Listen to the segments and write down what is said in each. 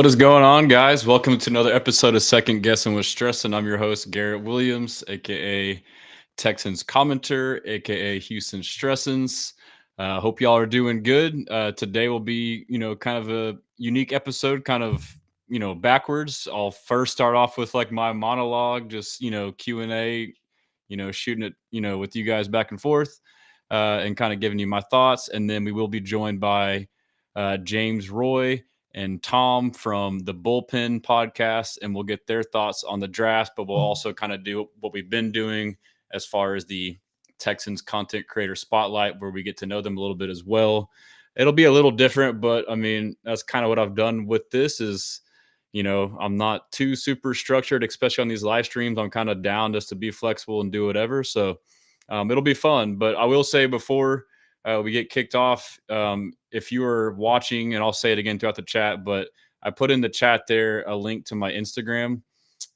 What is going on, guys? Welcome to another episode of Second Guessing with Stress, and I'm your host, Garrett Williams, aka Texans Commenter, aka Houston Stressins. Hope y'all are doing good. Today will be, kind of a unique episode, kind of, backwards. I'll first start off with like my monologue, just Q&A, shooting it, with you guys back and forth, and kind of giving you my thoughts, and then we will be joined by James Roy and Tom from the Bullpen Podcast, and we'll get their thoughts on the draft, but we'll also kind of do what we've been doing as far as the Texans content creator spotlight, where we get to know them a little bit as well. It'll be a little different, but I mean, that's kind of what I've done with this is, I'm not too super structured, especially on these live streams. I'm kind of down just to be flexible and do whatever. So it'll be fun. But I will say before we get kicked off, if you are watching, and I'll say it again throughout the chat, but I put in the chat there a link to my Instagram.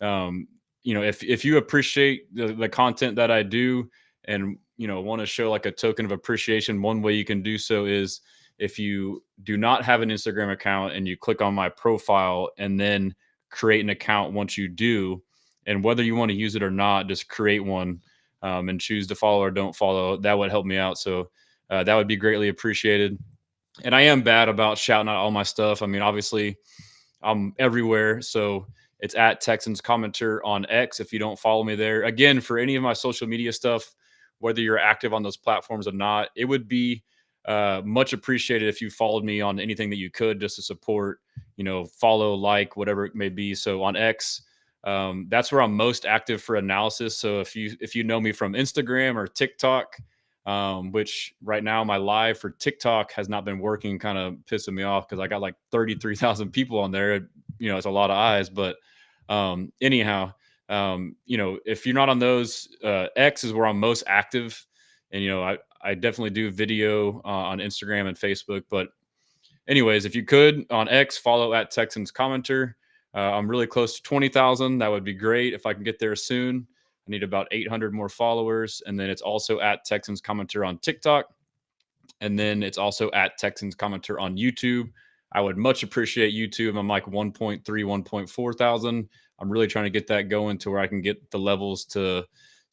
If you appreciate the content that I do and, want to show like a token of appreciation, one way you can do so is if you do not have an Instagram account and you click on my profile and then create an account once you do, and whether you want to use it or not, just create one and choose to follow or don't follow. That would help me out. So that would be greatly appreciated. And I am bad about shouting out all my stuff. I mean, obviously, I'm everywhere. So it's at Texans Commenter on X if you don't follow me there. Again, for any of my social media stuff, whether you're active on those platforms or not, it would be much appreciated if you followed me on anything that you could just to support, follow, like, whatever it may be. So on X, that's where I'm most active for analysis. So if you know me from Instagram or TikTok, which right now my live for TikTok has not been working, kind of pissing me off because I got like 33,000 people on there. It's a lot of eyes, but anyhow, if you're not on those, X is where I'm most active. And, I definitely do video on Instagram and Facebook, but anyways, if you could on X, follow at Texans Commenter. I'm really close to 20,000. That would be great if I can get there soon. I need about 800 more followers. And then it's also at Texans Commenter on TikTok. And then it's also at Texans Commenter on YouTube. I would much appreciate YouTube. I'm like 1.3, 1.4 thousand. I'm really trying to get that going to where I can get the levels to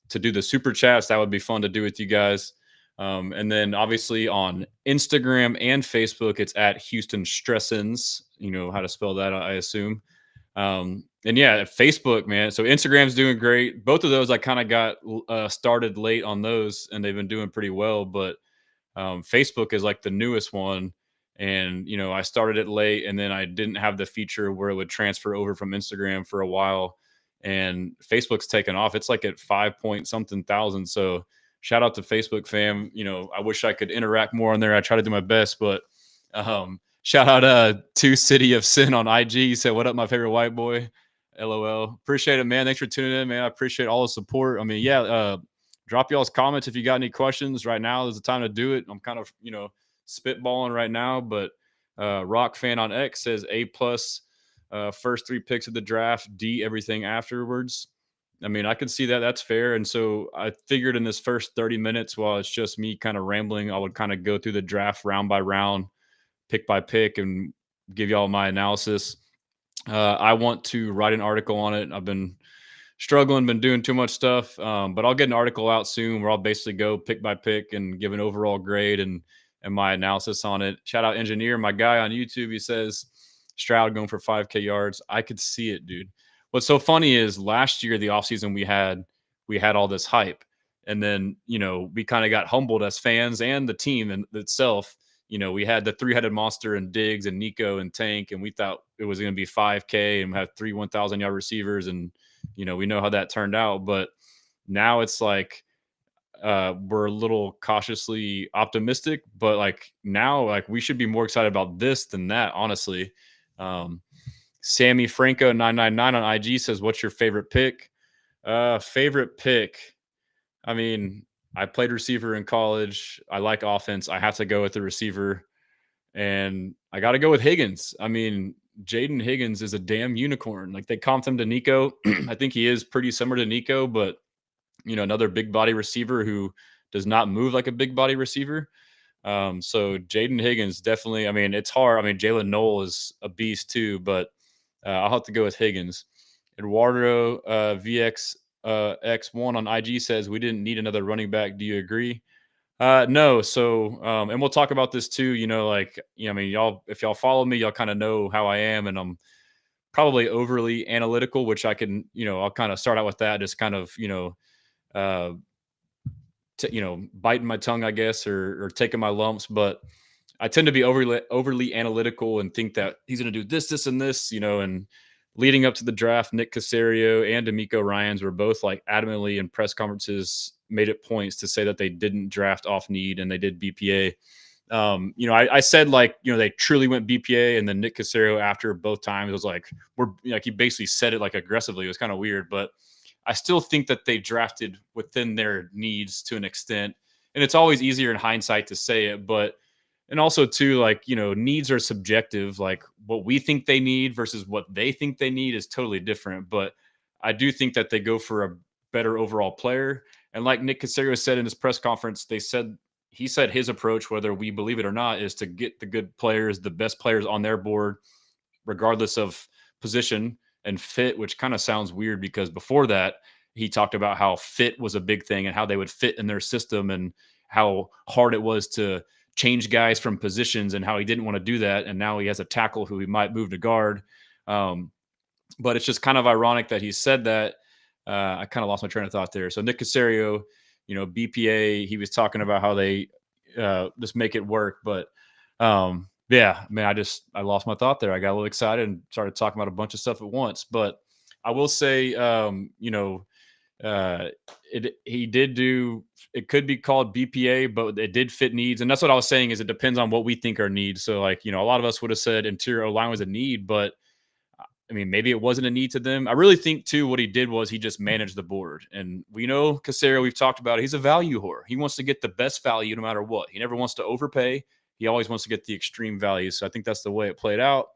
do the super chats. That would be fun to do with you guys. And then obviously on Instagram and Facebook, it's at Houston Stressins. You know how to spell that, I assume. And yeah, Facebook, man. So Instagram's doing great. Both of those I kind of got started late on those, and they've been doing pretty well. But Facebook is like the newest one, and I started it late, and then I didn't have the feature where it would transfer over from Instagram for a while. And Facebook's taken off. It's like at 5 point something thousand. So shout out to Facebook fam. I wish I could interact more on there. I try to do my best, but shout out to City of Sin on IG. He said, "What up, my favorite white boy?" LOL. Appreciate it, man. Thanks for tuning in, man. I appreciate all the support. I mean, yeah, drop y'all's comments if you got any questions. Right now is the time to do it. I'm kind of, spitballing right now, but Rock Fan on X says A plus, first 3 picks of the draft, D everything afterwards. I mean, I could see that. That's fair. And so I figured in this first 30 minutes, while it's just me kind of rambling, I would kind of go through the draft round by round, pick by pick, and give y'all my analysis. I want to write an article on it. I've been struggling, been doing too much stuff, but I'll get an article out soon where I'll basically go pick by pick and give an overall grade and my analysis on it. Shout out Engineer, my guy on YouTube. He says Stroud going for 5K yards. I could see it, dude. What's so funny is last year, the offseason, we had all this hype. And then, we kind of got humbled as fans and the team in itself. We had the 3-headed monster and Diggs and Nico and Tank, and we thought it was going to be 5K and have 3 1,000-yard receivers. And, we know how that turned out. But now it's like we're a little cautiously optimistic. But, now, we should be more excited about this than that, honestly. Sammy Franco 999 on IG says, "What's your favorite pick?" Favorite pick. I mean, I played receiver in college. I like offense. I have to go with the receiver, and I got to go with Higgins. I mean, Jaden Higgins is a damn unicorn. Like, they comped him to Nico. I think he is pretty similar to Nico, but another big body receiver who does not move like a big body receiver. So Jaden Higgins definitely. I mean, it's hard. I mean, Jalen Noel is a beast too, but I'll have to go with Higgins. Eduardo VX X1 on IG says we didn't need another running back. Do you agree? No. So, and we'll talk about this too. I mean, y'all, if y'all follow me, y'all kind of know how I am, and I'm probably overly analytical, which I can, I'll kind of start out with that, just kind of, uh, biting my tongue, I guess, or taking my lumps. But I tend to be overly analytical and think that he's going to do this, this, and this, and leading up to the draft, Nick Caserio and D'Amico Ryans were both like adamantly in press conferences made it points to say that they didn't draft off need and they did BPA. I said like, they truly went BPA, and then Nick Caserio after both times was like, he basically said it like aggressively. It was kind of weird, but I still think that they drafted within their needs to an extent. And it's always easier in hindsight to say it, but and also too, like, needs are subjective. Like what we think they need versus what they think they need is totally different. But I do think that they go for a better overall player. And like Nick Caserio said in his press conference, he said his approach, whether we believe it or not, is to get the good players, the best players on their board, regardless of position and fit, which kind of sounds weird because before that, he talked about how fit was a big thing and how they would fit in their system and how hard it was to change guys from positions and how he didn't want to do that. And now he has a tackle who he might move to guard. But it's just kind of ironic that he said that. I kind of lost my train of thought there. So Nick Caserio, BPA, he was talking about how they just make it work. But yeah, man, I lost my thought there. I got a little excited and started talking about a bunch of stuff at once. But I will say, he did do, it could be called BPA, but it did fit needs. And that's what I was saying is it depends on what we think are needs. So like, a lot of us would have said interior line was a need, but I mean, maybe it wasn't a need to them. I really think too, what he did was he just managed the board. And we know Caserio, we've talked about it, he's a value whore. He wants to get the best value no matter what. He never wants to overpay. He always wants to get the extreme value. So I think that's the way it played out.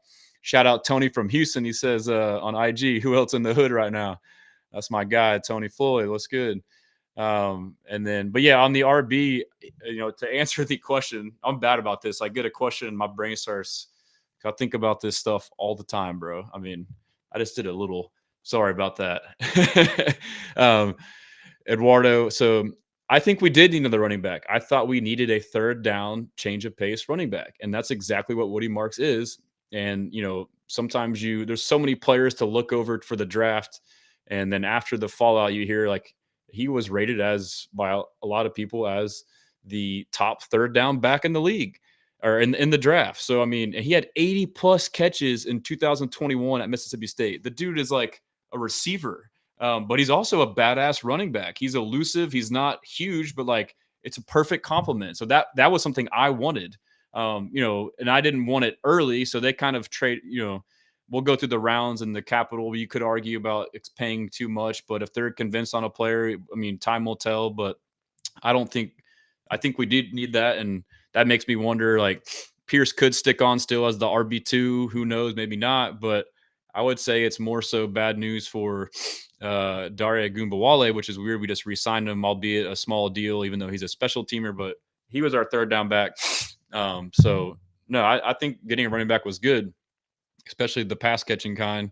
Shout out Tony from Houston. He says on IG, who else in the hood right now? That's my guy, Tony Floyd. What's good? But yeah, on the RB, to answer the question, I'm bad about this. I get a question and my brain starts, I think about this stuff all the time, bro. I mean, I just did a little, sorry about that. Eduardo. So I think we did need another running back. I thought we needed a third down change of pace running back. And that's exactly what Woody Marks is. And, sometimes there's so many players to look over for the draft. And then after the fallout, you hear like he was rated by a lot of people as the top third down back in the league or in the draft. So, I mean, he had 80 plus catches in 2021 at Mississippi State. The dude is like a receiver, but he's also a badass running back. He's elusive. He's not huge, but like it's a perfect complement. So that was something I wanted, and I didn't want it early. So they kind of trade, we'll go through the rounds and the capital. You could argue about it's paying too much, but if they're convinced on a player, I mean, time will tell. But I think we did need that. And that makes me wonder, like, Pierce could stick on still as the RB2. Who knows? Maybe not. But I would say it's more so bad news for Daria Gumbawale, which is weird. We just re-signed him, albeit a small deal, even though he's a special teamer. But he was our third down back. So, no, I think getting a running back was good, especially the pass catching kind.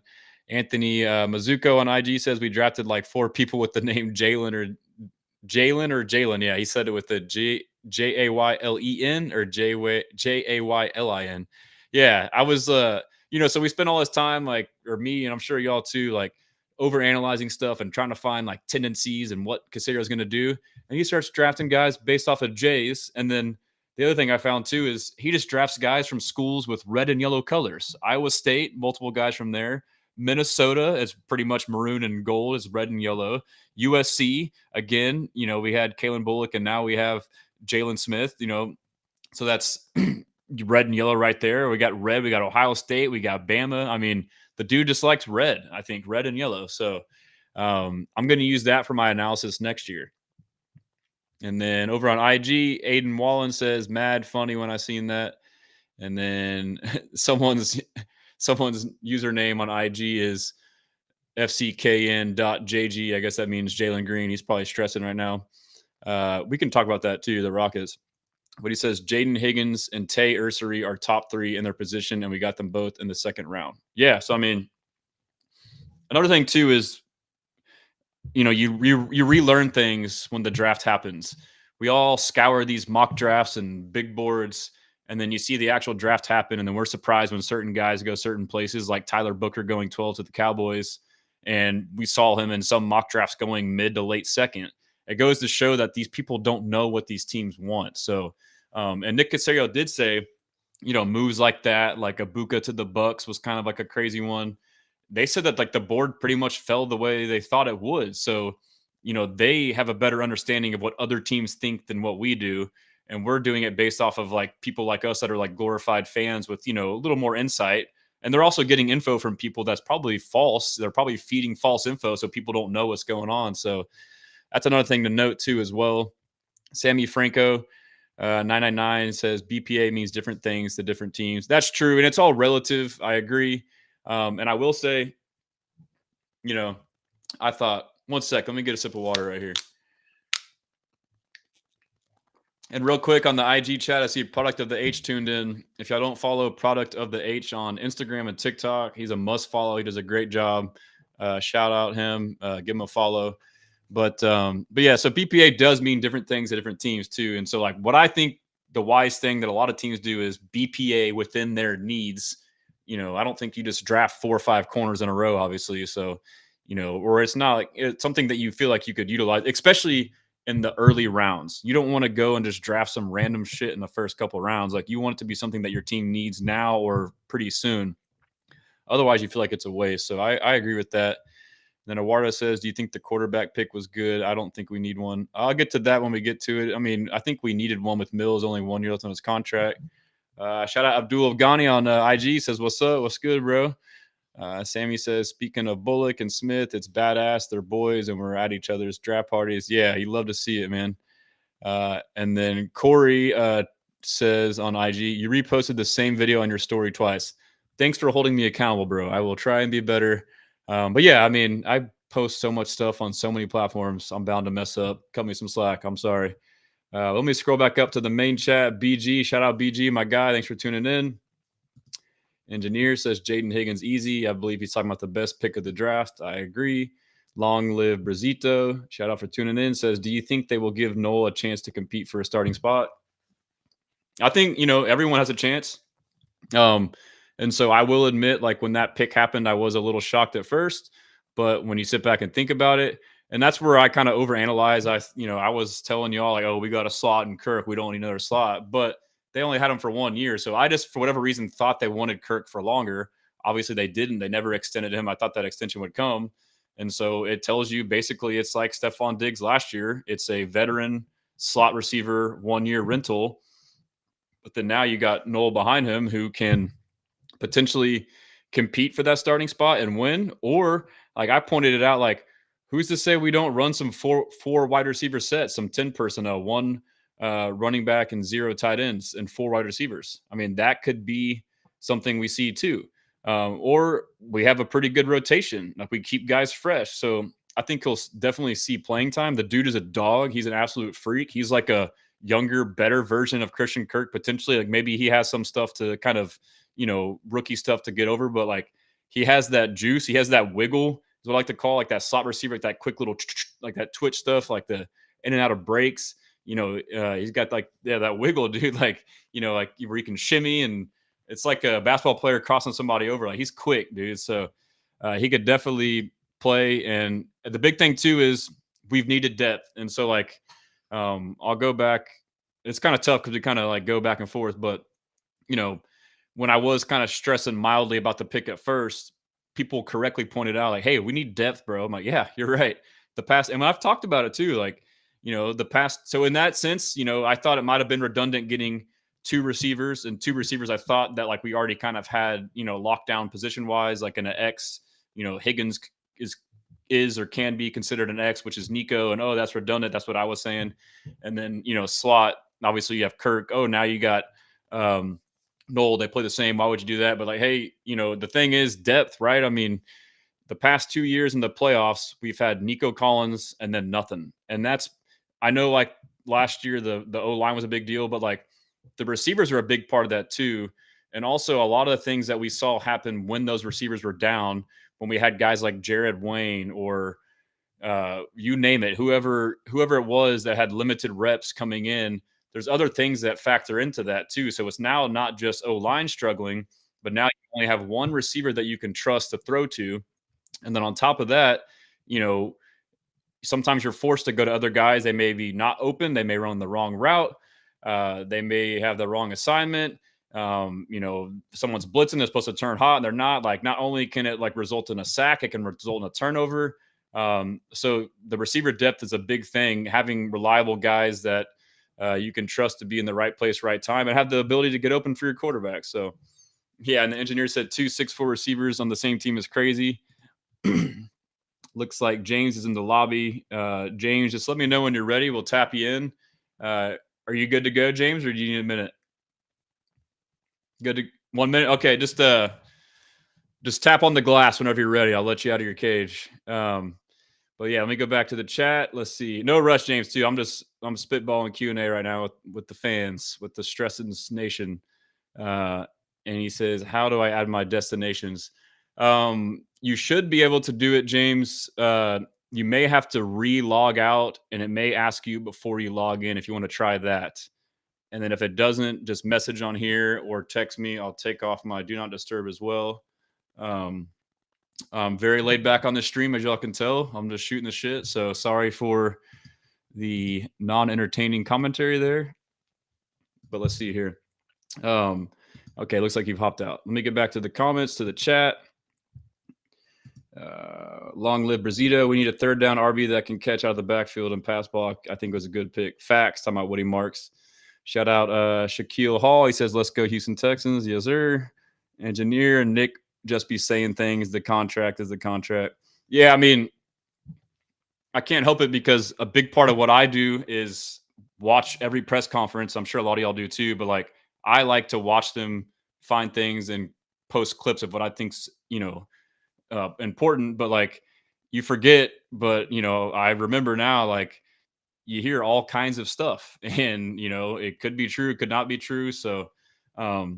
Anthony Mizuko on IG says we drafted like 4 people with the name Jalen. Yeah, he said it with the Jaylen or Jaylin. Yeah, I was so we spent all this time like, or me, and I'm sure y'all too, like over analyzing stuff and trying to find like tendencies and what Caserio is going to do. And he starts drafting guys based off of Jays. And then the other thing I found too is he just drafts guys from schools with red and yellow colors. Iowa State, multiple guys from there. Minnesota is pretty much maroon and gold, is red and yellow. USC, again, we had Kalen Bullock and now we have Jalen Smith, so that's red and yellow right there. We got red, we got Ohio State, we got Bama. I mean, the dude just likes red, I think, red and yellow. So I'm going to use that for my analysis next year. And then over on IG, Aiden Wallen says, mad funny when I seen that. And then someone's username on IG is FCKN.JG. I guess that means Jalen Green. He's probably stressing right now. We can talk about that too, the Rockets. But he says Jaden Higgins and Tay Ursery are top 3 in their position, and we got them both in the second round. Yeah, so I mean, Another thing too is, you relearn things when the draft happens. We all scour these mock drafts and big boards, and then you see the actual draft happen, and then we're surprised when certain guys go certain places, like Tyler Booker going 12 to the Cowboys, and we saw him in some mock drafts going mid to late second. It goes to show that these people don't know what these teams want. So, and Nick Casario did say, moves like that, like a Buka to the Bucks was kind of like a crazy one. They said that like the board pretty much fell the way they thought it would. So, they have a better understanding of what other teams think than what we do. And we're doing it based off of like people like us that are like glorified fans with, a little more insight. And they're also getting info from people that's probably false. They're probably feeding false info so people don't know what's going on. So that's another thing to note too, as well. Sammy Franco, 999 says BPA means different things to different teams. That's true. And it's all relative. I agree. And I will say, I thought, one sec, let me get a sip of water right here. And real quick on the IG chat, I see Product of the H tuned in. If y'all don't follow Product of the H on Instagram and TikTok, he's a must follow. He does a great job. Shout out him. Give him a follow. But yeah, so BPA does mean different things to different teams too. And so like what I think the wise thing that a lot of teams do is BPA within their needs. I don't think you just draft 4 or 5 corners in a row, obviously. So, or it's not like it's something that you feel like you could utilize, especially in the early rounds. You don't want to go and just draft some random shit in the first couple of rounds. Like you want it to be something that your team needs now or pretty soon. Otherwise, you feel like it's a waste. So I agree with that. Then Awarda says, do you think the quarterback pick was good? I don't think we need one. I'll get to that when we get to it. I mean, I think we needed one with Mills, only 1 year left on his contract. Shout out Abdul Afghani on IG, says, what's up? What's good, bro? Sammy says, speaking of Bullock and Smith, it's badass. They're boys and we're at each other's draft parties. Yeah, you love to see it, man. And then Corey says on IG, you reposted the same video on your story twice. Thanks for holding me accountable, bro. I will try and be better. But yeah, I mean, I post so much stuff on so many platforms. I'm bound to mess up. Cut me some slack. I'm sorry. Let me scroll back up to the main chat. BG, shout out BG, my guy. Thanks for tuning in. Engineer says Jaden Higgins easy. I believe he's talking about the best pick of the draft. I agree. Long live Brazito. Shout out for tuning in. Says, do you think they will give Noel a chance to compete for a starting spot? I think, everyone has a chance. And so I will admit, like when that pick happened, I was a little shocked at first, but when you sit back and think about it, and that's where I kind of overanalyze. I was telling y'all like, oh, we got a slot in Kirk. We don't need another slot, but they only had him for 1 year. So I just, for whatever reason, thought they wanted Kirk for longer. Obviously they didn't. They never extended him. I thought that extension would come. And so it tells you basically it's like Stephon Diggs last year. It's a veteran slot receiver, 1 year rental. But then now you got Noel behind him who can potentially compete for that starting spot and win. Or like I pointed it out, like who's to say we don't run some four wide receiver sets, some 10 personnel, one running back and 0 tight ends and 4 wide receivers. I mean, that could be something we see too. Or we have a pretty good rotation. Like we keep guys fresh. So I think he'll definitely see playing time. The dude is a dog. He's an absolute freak. He's like a younger, better version of Christian Kirk potentially. Like maybe he has some stuff to kind of, rookie stuff to get over, but like he has that juice. He has that wiggle, is what I like to call like that slot receiver, like that quick little, like that twitch stuff, like the in and out of breaks. He's got like, yeah, that wiggle, dude. Like, like where he can shimmy and it's like a basketball player crossing somebody over. Like he's quick, dude. So he could definitely play. And the big thing too is we've needed depth. And so like, I'll go back. It's kind of tough because we kind of like go back and forth, but when I was kind of stressing mildly about the pick at first, people correctly pointed out like, hey, we need depth, bro. I'm like, yeah, you're right. The past, and I've talked about it too. Like, the past. So in that sense, I thought it might have been redundant getting 2 receivers and 2 receivers. I thought that like we already kind of had, locked down position wise, like in an X, Higgins is or can be considered an X, which is Nico. And oh, that's redundant. That's what I was saying. And then, slot, obviously you have Kirk. Oh, now you got Noel, they play the same. Why would you do that? But like, hey, the thing is depth, right? I mean, the past 2 years in the playoffs, we've had Nico Collins and then nothing. And that's, I know like last year, the O-line was a big deal, but like the receivers are a big part of that too. And also a lot of the things that we saw happen when those receivers were down, when we had guys like Jared Wayne or you name it, whoever it was that had limited reps coming in, there's other things that factor into that too. So it's now not just O-line struggling, but now you only have one receiver that you can trust to throw to. And then on top of that, sometimes you're forced to go to other guys. They may be not open. They may run the wrong route. They may have the wrong assignment. Someone's blitzing, they're supposed to turn hot and they're not. Like, not only can it like result in a sack, it can result in a turnover. So the receiver depth is a big thing. Having reliable guys that you can trust to be in the right place, right time, and have the ability to get open for your quarterback. So, yeah, and the engineer said 2 6'4" receivers on the same team is crazy. Looks like James is in the lobby. James, just let me know when you're ready. We'll tap you in. Are you good to go, James, or do you need a minute? Good to 1 minute. Okay, just tap on the glass whenever you're ready. I'll let you out of your cage. But yeah, let me go back to the chat. Let's see. No rush, James. Too. I'm spitballing Q&A right now with the fans, with the Stressins Nation. And he says, "How do I add my destinations?" You should be able to do it, James. You may have to re-log out, and it may ask you before you log in if you want to try that. And then if it doesn't, just message on here or text me. I'll take off my do not disturb as well. I'm very laid back on the stream, as y'all can tell. I'm just shooting the shit. So sorry for the non-entertaining commentary there. But let's see here. Okay, looks like you've hopped out. Let me get back to the comments, to the chat. Long live Brazito. We need a third down RB that can catch out of the backfield and pass block. I think was a good pick. Facts. Talking about Woody Marks. Shout out Shaquille Hall. He says, "Let's go Houston Texans." Yes, sir. Engineer and Nick just be saying things. The contract is the contract. Yeah, I mean, I can't help it because a big part of what I do is watch every press conference. I'm sure a lot of y'all do too, but like I like to watch them find things and post clips of what I think's, important, but like you forget, but I remember now, like you hear all kinds of stuff and it could be true, it could not be true. So all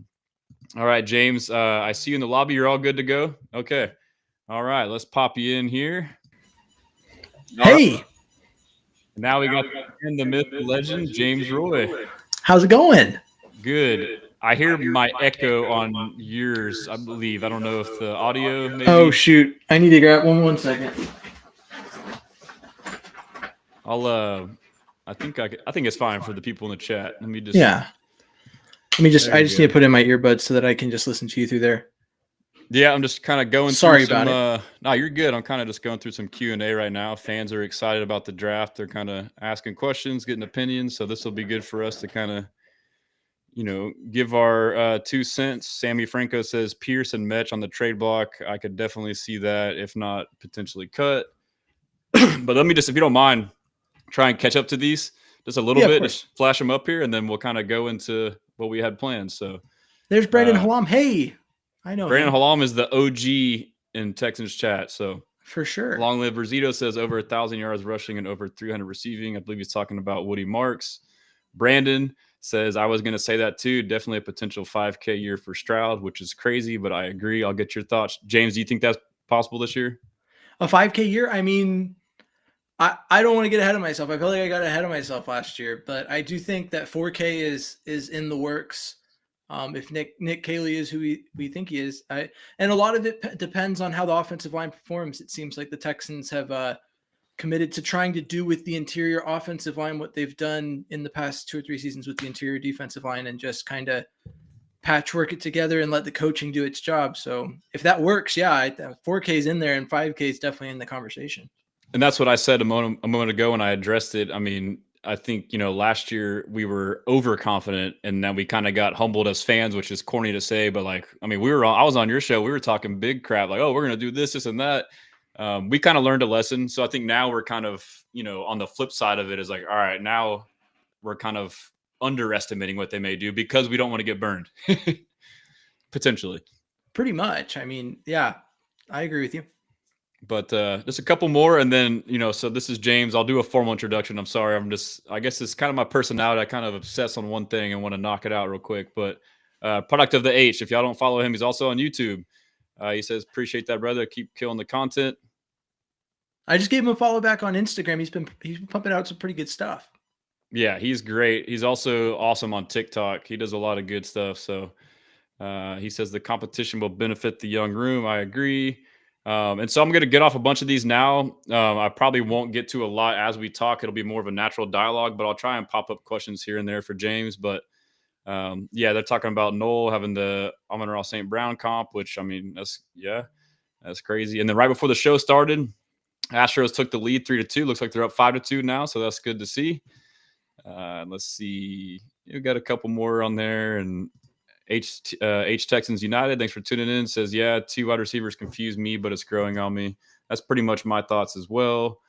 right, James, I see you in the lobby. You're all good to go. Okay. All right, let's pop you in here. Hey. Right. Now we got the myth, legend, James Roy. How's it going? Good. I hear my echo on yours, I believe. I don't know if the audio maybe. Oh shoot. I need to grab one second. I think it's fine for the people in the chat. Let me just I just need to put in my earbuds so that I can just listen to you through there. Yeah, I'm just kind of going through some no, you're good. I'm kind of just going through some Q&A right now. Fans are excited about the draft. They're kind of asking questions, getting opinions, so this will be good for us to kind of give our 2 cents. Sammy Franco says Pierce and Metch on the trade block. I could definitely see that, if not potentially cut. But let me just, if you don't mind, try and catch up to these just a little bit. Just flash them up here, and then we'll kind of go into what we had planned. So there's Brandon Halam. Hey, I know Brandon Halam is the OG in Texans chat. So for sure. Long live Rosito says over 1,000 yards rushing and over 300 receiving. I believe he's talking about Woody Marks. Brandon says, I was going to say that too. Definitely a potential 5K year for Stroud, which is crazy, but I agree. I'll get your thoughts. James, do you think that's possible this year? A 5K year? I mean, I don't want to get ahead of myself. I feel like I got ahead of myself last year, but I do think that 4K is in the works. If Nick Caley is who we think he is, and a lot of it depends on how the offensive line performs. It seems like the Texans have committed to trying to do with the interior offensive line what they've done in the past 2 or 3 seasons with the interior defensive line, and just kind of patchwork it together and let the coaching do its job. So if that works, 4K is in there, and 5K is definitely in the conversation. And that's what I said a moment ago when I addressed it. I mean, I think, last year we were overconfident, and then we kind of got humbled as fans, which is corny to say, but like, I mean, I was on your show. We were talking big crap, like, oh, we're going to do this, and that. We kind of learned a lesson. So I think now we're kind of, on the flip side of it is like, all right, now we're kind of underestimating what they may do because we don't want to get burned potentially. Pretty much. I mean, yeah, I agree with you. But just a couple more, and then so this is James. I'll do a formal introduction. I'm sorry, I guess it's kind of my personality. I kind of obsess on one thing and want to knock it out real quick. But product of the H. If y'all don't follow him, he's also on YouTube. He says, appreciate that, brother. Keep killing the content. I just gave him a follow back on Instagram. He's been pumping out some pretty good stuff. Yeah, he's great. He's also awesome on TikTok. He does a lot of good stuff. So he says the competition will benefit the young room. I agree. And so I'm going to get off a bunch of these now. I probably won't get to a lot as we talk. It'll be more of a natural dialogue, but I'll try and pop up questions here and there for James. But yeah, they're talking about Noel having the Amon-Ra St. Brown comp, which, I mean, that's crazy. And then right before the show started, Astros took the lead 3-2. Looks like they're up 5-2 now, so that's good to see. Let's see. We got a couple more on there. And H Texans United, thanks for tuning in. Says, yeah, 2 wide receivers confuse me, but it's growing on me. That's pretty much my thoughts as well.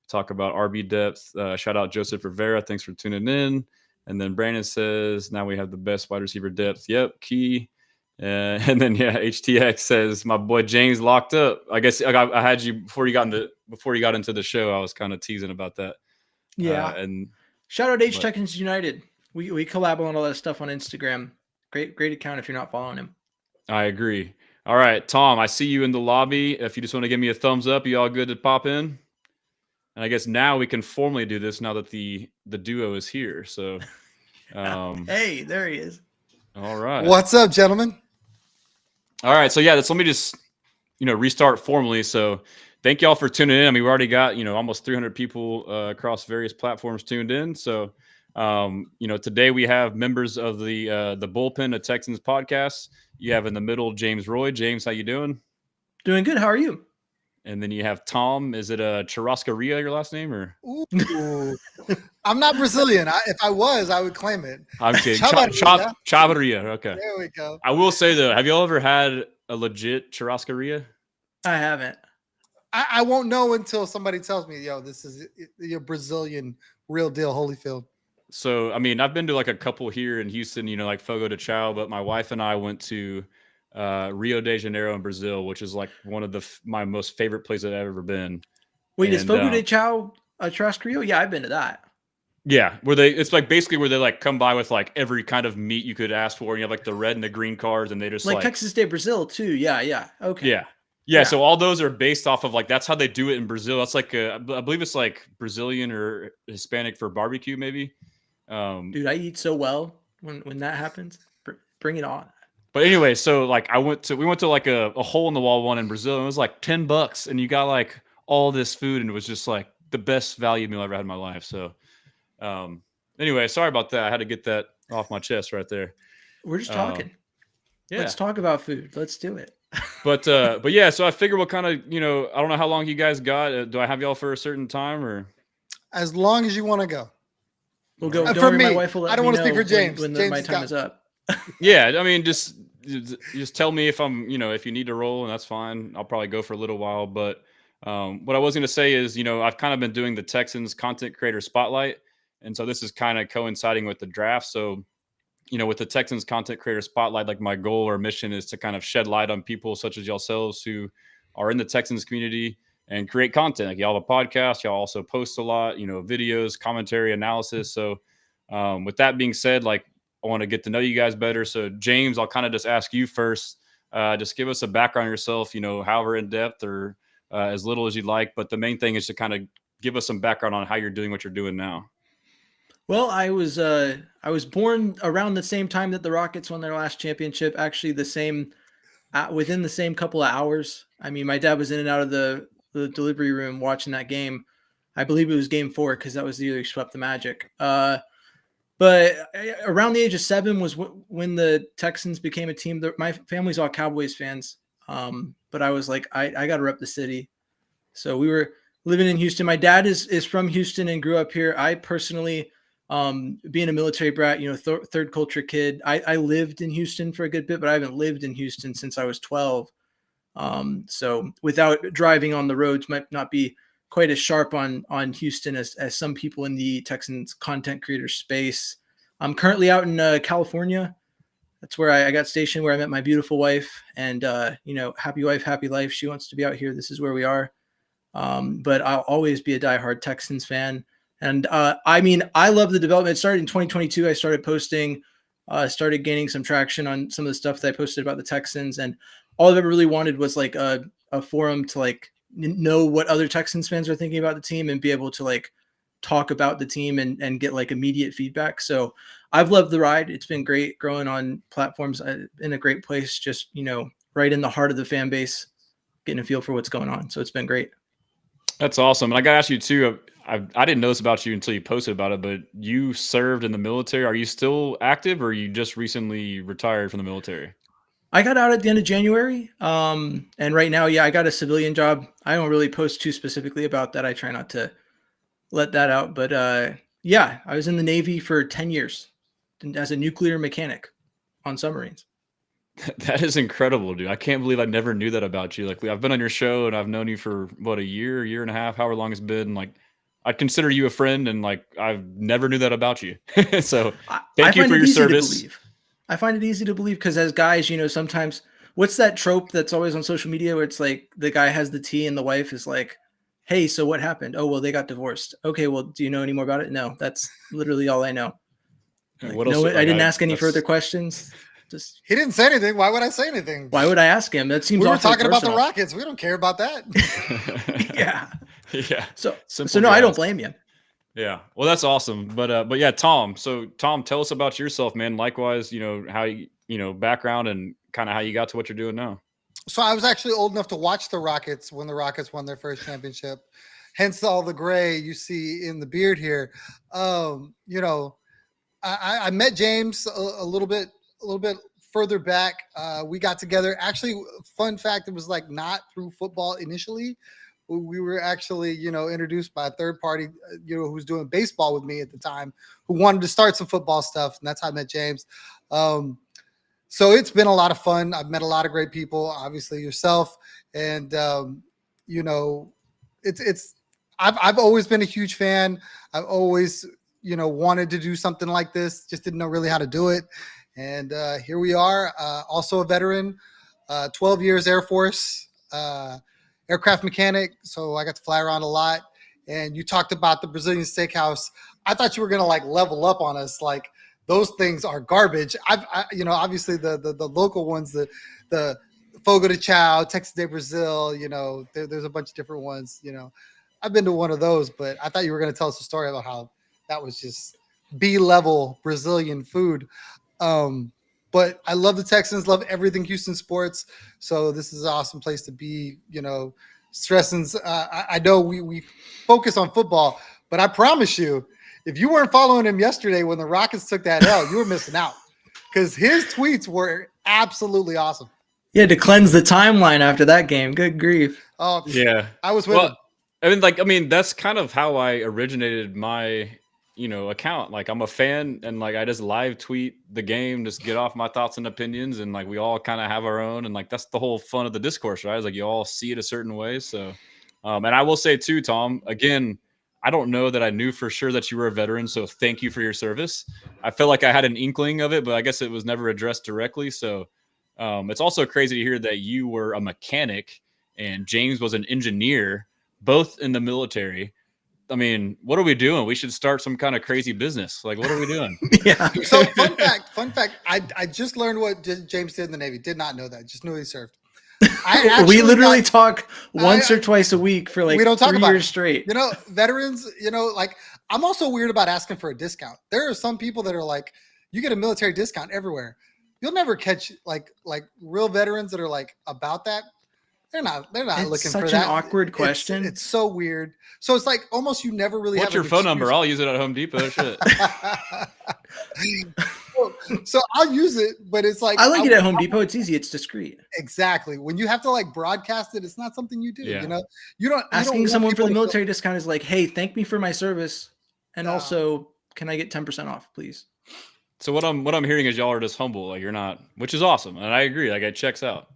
Talk about RB depth. Shout out Joseph Rivera. Thanks for tuning in. And then Brandon says, now we have the best wide receiver depth. Yep, key. And then HTX says, my boy James locked up. I guess I had you before you got into the show. I was kind of teasing about that. Yeah. And shout out H Texans United. We collab on all that stuff on Instagram. Great account if you're not following him. I agree. All right, Tom, I see you in the lobby. If you just want to give me a thumbs up, you all good to pop in? And I guess now we can formally do this now that the duo is here. So, hey, there he is. All right. What's up, gentlemen? All right. So yeah, let me just restart formally. So thank y'all for tuning in. I mean, we already got almost 300 people across various platforms tuned in. So today we have members of the Bullpen, a Texans podcast. You have in the middle James Roy. James, how you doing? Doing good. How are you? And then you have Tom. Is it Chavarria, your last name, or? Ooh. I'm not Brazilian. If I was, I would claim it. I'm kidding. Chavarria. Okay. There we go. I will say though, have you all ever had a legit churrascaria? I haven't. I won't know until somebody tells me, yo, this is your Brazilian real deal Holyfield. So, I mean, I've been to like a couple here in Houston, like Fogo de Chao, but my wife and I went to Rio de Janeiro in Brazil, which is like one of my most favorite places I've ever been. Wait, is Fogo de Chao a churrascaria? Yeah, I've been to that. Yeah, it's like basically where they like come by with like every kind of meat you could ask for, and you have like the red and the green cards, and they just like Texas de Brazil too. Yeah. Okay. Yeah. So all those are based off of like that's how they do it in Brazil. That's like I believe it's like Brazilian or Hispanic for barbecue, maybe. Dude, I eat so well when that happens. Bring it on. But anyway, so like we went to like a hole in the wall one in Brazil, and it was like $10, and you got like all this food, and it was just like the best value meal I ever had in my life. So, anyway, sorry about that. I had to get that off my chest right there. We're just talking. Yeah, let's talk about food. Let's do it. But yeah, so I figure we'll kind of I don't know how long you guys got. Do I have y'all for a certain time or? As long as you want to go. We'll go. For me, I don't want to speak for James. When James my time is up. Yeah, I mean, just tell me if I'm, if you need to roll, and that's fine. I'll probably go for a little while. But what I was going to say is, I've kind of been doing the Texans content creator spotlight, and so this is kind of coinciding with the draft. So, with the Texans content creator spotlight, like my goal or mission is to kind of shed light on people such as yourselves who are in the Texans community and create content. Like y'all have a podcast, y'all also post a lot, videos, commentary, analysis. So with that being said, like I want to get to know you guys better. So James, I'll kind of just ask you first, just give us a background on yourself, however in depth or as little as you'd like. But the main thing is to kind of give us some background on how you're doing what you're doing now. Well, I was born around the same time that the Rockets won their last championship. Actually, within the same couple of hours. I mean, my dad was in and out of the delivery room watching that game. I believe it was game 4 because that was the year we swept the Magic. But around the age of 7 was when the Texans became a team. My family's all Cowboys fans, but I was like, I got to rep the city. So we were living in Houston. My dad is from Houston and grew up here. I personally, being a military brat, third culture kid, I lived in Houston for a good bit, but I haven't lived in Houston since I was 12. So without driving on the roads might not be quite as sharp on Houston as some people in the Texans content creator space. I'm currently out in California. That's where I got stationed, where I met my beautiful wife, and happy wife, happy life. She wants to be out here. This is where we are. But I'll always be a diehard Texans fan. And I mean, I love the development. It started in 2022. I started posting started gaining some traction on some of the stuff that I posted about the Texans, and all I've ever really wanted was like a forum to like know what other Texans fans are thinking about the team and be able to like talk about the team and get like immediate feedback. So I've loved the ride. It's been great growing on platforms in a great place, just, right in the heart of the fan base, getting a feel for what's going on. So it's been great. That's awesome. And I got to ask you too, I didn't know this about you until you posted about it, but you served in the military. Are you still active or you just recently retired from the military? I got out at the end of January. And right now, I got a civilian job. I don't really post too specifically about that. I try not to let that out. But I was in the Navy for 10 years as a nuclear mechanic on submarines. That is incredible, dude. I can't believe I never knew that about you. Like, I've been on your show and I've known you for a year and a half, however long it's been. Like, I consider you a friend, and like, I've never knew that about you. So thank you for your service. I find it easy to believe because as guys, sometimes what's that trope that's always on social media where it's like the guy has the tea and the wife is like, hey, so what happened? Oh, well, they got divorced. Okay, well, do you know any more about it? No, that's literally all I know. Like, what else? I didn't ask any further questions. He didn't say anything. Why would I say anything? Why would I ask him? That seems we were talking about the Rockets. We don't care about that. Yeah. So no, I don't blame you. Yeah. Well, that's awesome. But yeah, Tom. So Tom, tell us about yourself, man. Likewise, how you, background and kind of how you got to what you're doing now. So I was actually old enough to watch the Rockets when the Rockets won their first championship. Hence all the gray you see in the beard here. I met James a little bit further back. We got together. Actually, fun fact, it was like not through football initially. We were actually, introduced by a third party, who was doing baseball with me at the time, who wanted to start some football stuff. And that's how I met James. So it's been a lot of fun. I've met a lot of great people, obviously yourself. And, I've always been a huge fan. I've always, wanted to do something like this, just didn't know really how to do it. And here we are, also a veteran, 12 years Air Force, aircraft mechanic. So I got to fly around a lot. And you talked about the Brazilian steakhouse. I thought you were going to like level up on us. Like those things are garbage. Obviously the local ones, the Fogo de Chao, Texas de Brazil, there's a bunch of different ones, I've been to one of those, but I thought you were going to tell us a story about how that was just B-level Brazilian food. But I love the Texans, love everything Houston sports. So this is an awesome place to be, Stressins. I know we focus on football, but I promise you, if you weren't following him yesterday when the Rockets took that L, you were missing out because his tweets were absolutely awesome. Yeah, to cleanse the timeline after that game. Good grief. Oh, yeah. I was with him. That's kind of how I originated my, account. Like, I'm a fan, and like I just live tweet the game, just get off my thoughts and opinions, and like we all kind of have our own, and like that's the whole fun of the discourse, right? It's like you all see it a certain way. So, and I will say too, Tom, again, I don't know that I knew for sure that you were a veteran, so thank you for your service. I feel like I had an inkling of it, but I guess it was never addressed directly. So it's also crazy to hear that you were a mechanic and James was an engineer, both in the military. I mean, what are we doing? We should start some kind of crazy business. Like, what are we doing? Yeah. So fun fact. I just learned what James did in the Navy. Did not know that. Just knew he served. We literally talk once or twice a week for like we don't talk 3 years straight. Veterans, like I'm also weird about asking for a discount. There are some people that are like, you get a military discount everywhere. You'll never catch like real veterans that are like about that. They're not it's looking for that. Such an awkward question. It's so weird. So it's like almost you never really What's have your phone number? I'll use it at Home Depot. Shit. So I'll use it, but it's like I like it at Home Depot. It's easy. It's discreet. Exactly. When you have to like broadcast it, it's not something you do. Yeah. You don't asking someone for the military discount is like, hey, thank me for my service, and also can I get 10% off, please? So what I'm hearing is y'all are just humble, like you're not, which is awesome, and I agree. Like it checks out.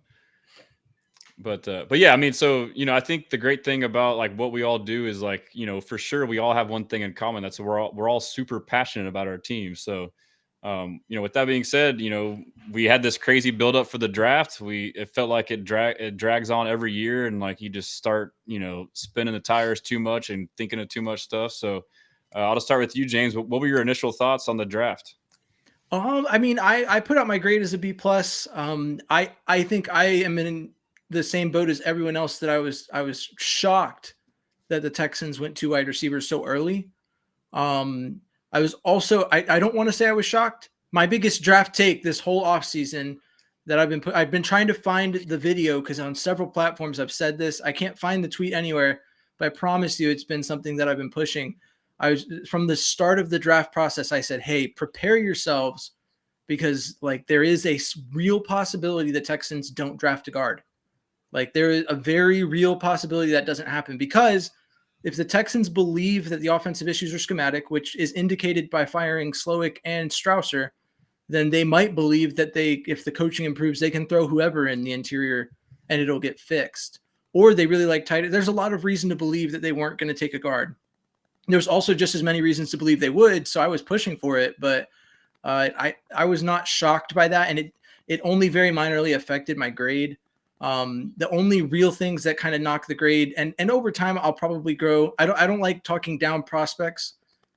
But yeah, I mean, so I think the great thing about like what we all do is like for sure we all have one thing in common. That's we're all super passionate about our team. So with that being said, we had this crazy build up for the draft. It felt like it drags on every year, and like you just start spinning the tires too much and thinking of too much stuff. So I'll just start with you, James. What were your initial thoughts on the draft? I mean, I put out my grade as a B plus. I think I am in the same boat as everyone else that I was shocked that the Texans went 2 wide receivers so early. I was also I don't want to say I was shocked. My biggest draft take this whole offseason that I've been trying to find the video because on several platforms I've said this. I can't find the tweet anywhere, but I promise you it's been something that I've been pushing. I was from the start of the draft process, I said, hey, prepare yourselves because like there is a real possibility the Texans don't draft a guard. Like there is a very real possibility that doesn't happen because if the Texans believe that the offensive issues are schematic, which is indicated by firing Slowick and Strausser, then they might believe that if the coaching improves, they can throw whoever in the interior and it'll get fixed. Or they really like tight. There's a lot of reason to believe that they weren't going to take a guard. There's also just as many reasons to believe they would. So I was pushing for it, but I was not shocked by that. And it only very minorly affected my grade. The only real things that kind of knock the grade and over time I'll probably grow. I don't like talking down prospects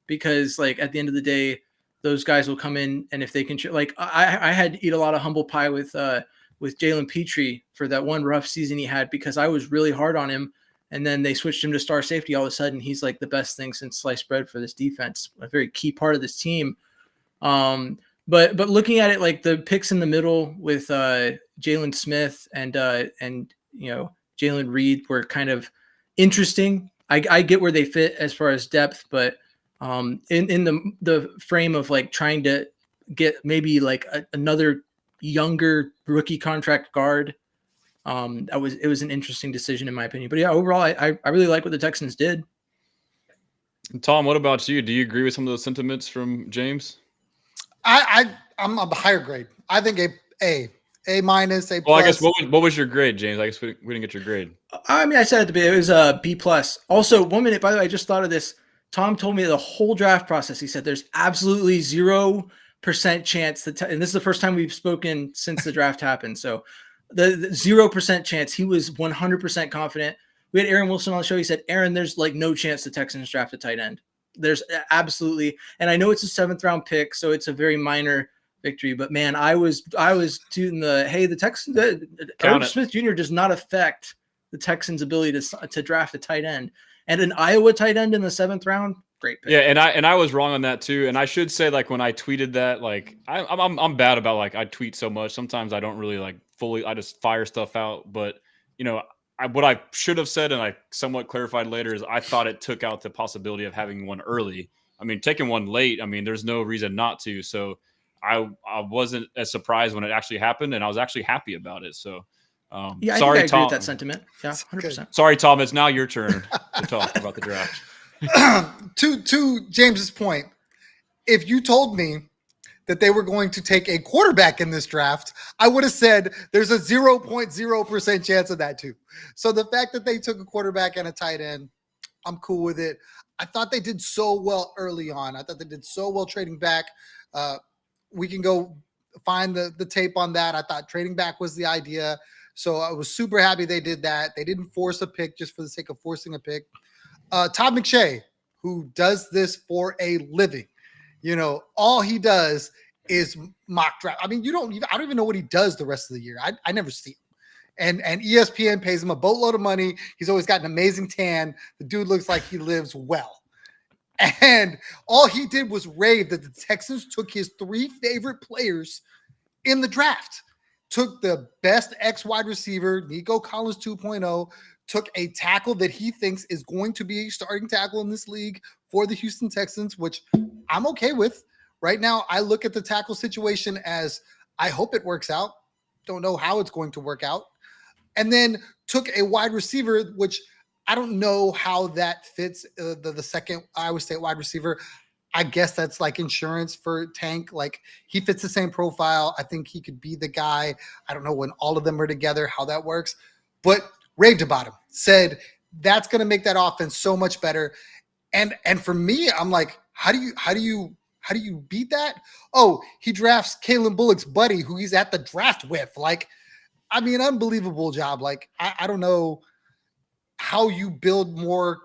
because like at the end of the day, those guys will come in and if they can like I had to eat a lot of humble pie with Jalen Petrie for that one rough season he had because I was really hard on him. And then they switched him to star safety. All of a sudden, he's like the best thing since sliced bread for this defense, a very key part of this team. But looking at it, like the picks in the middle with Jalen Smith and Jalen Reed were kind of interesting. I get where they fit as far as depth, but in the frame of like trying to get maybe like another younger rookie contract guard. It was an interesting decision in my opinion, but yeah, overall, I really like what the Texans did. Tom, what about you? Do you agree with some of those sentiments from James? I'm a higher grade. I think A minus, A plus. Well, I guess what was your grade, James? I guess we didn't get your grade. I mean, I said at the beginning it was a B plus. Also, 1 minute. By the way, I just thought of this. Tom told me the whole draft process. He said there's absolutely 0% chance that, and this is the first time we've spoken since the draft happened. So the 0% chance, he was 100% confident. We had Aaron Wilson on the show. He said, Aaron, there's like no chance the Texans draft a tight end. There's absolutely, and I know it's a 7th round pick, so it's a very minor victory. But man, I was tooting the Texans. Irv Smith Jr. does not affect the Texans' ability to draft a tight end, and an Iowa tight end in the 7th round. Great pick. Yeah, and I was wrong on that too. And I should say, like when I tweeted that, like I'm bad about like I tweet so much. Sometimes I don't really like fully. I just fire stuff out. But what I should have said, and I somewhat clarified later, is I thought it took out the possibility of having one early. I mean, taking one late, I mean, there's no reason not to. So I wasn't as surprised when it actually happened, and I was actually happy about it. So yeah, sorry, I agree Tom. with that sentiment. Yeah, 100%. Sorry, Tom. It's now your turn to talk about the draft. To James's point, if you told me that they were going to take a quarterback in this draft, I would have said there's a 0.0% chance of that too. So the fact that they took a quarterback and a tight end, I'm cool with it. I thought they did so well early on. I thought they did so well trading back. We can go find the tape on that. I thought trading back was the idea. So I was super happy they did that. They didn't force a pick just for the sake of forcing a pick. Todd McShay, who does this for a living, all he does is mock draft. I mean, I don't even know what he does the rest of the year. I never see him. And ESPN pays him a boatload of money. He's always got an amazing tan. The dude looks like he lives well. And all he did was rave that the Texans took his 3 favorite players in the draft. Took the best X wide receiver, Nico Collins 2.0, took a tackle that he thinks is going to be a starting tackle in this league for the Houston Texans, which I'm okay with. Right now, I look at the tackle situation as I hope it works out. Don't know how it's going to work out. And then took a wide receiver, which I don't know how that fits the second Iowa State wide receiver. I guess that's like insurance for Tank. Like he fits the same profile. I think he could be the guy. I don't know when all of them are together, how that works, but raved about him, said that's going to make that offense so much better. And for me, I'm like, how do you beat that? Oh, he drafts Kalen Bullock's buddy who he's at the draft with. Like, I mean, unbelievable job. Like, I don't know how you build more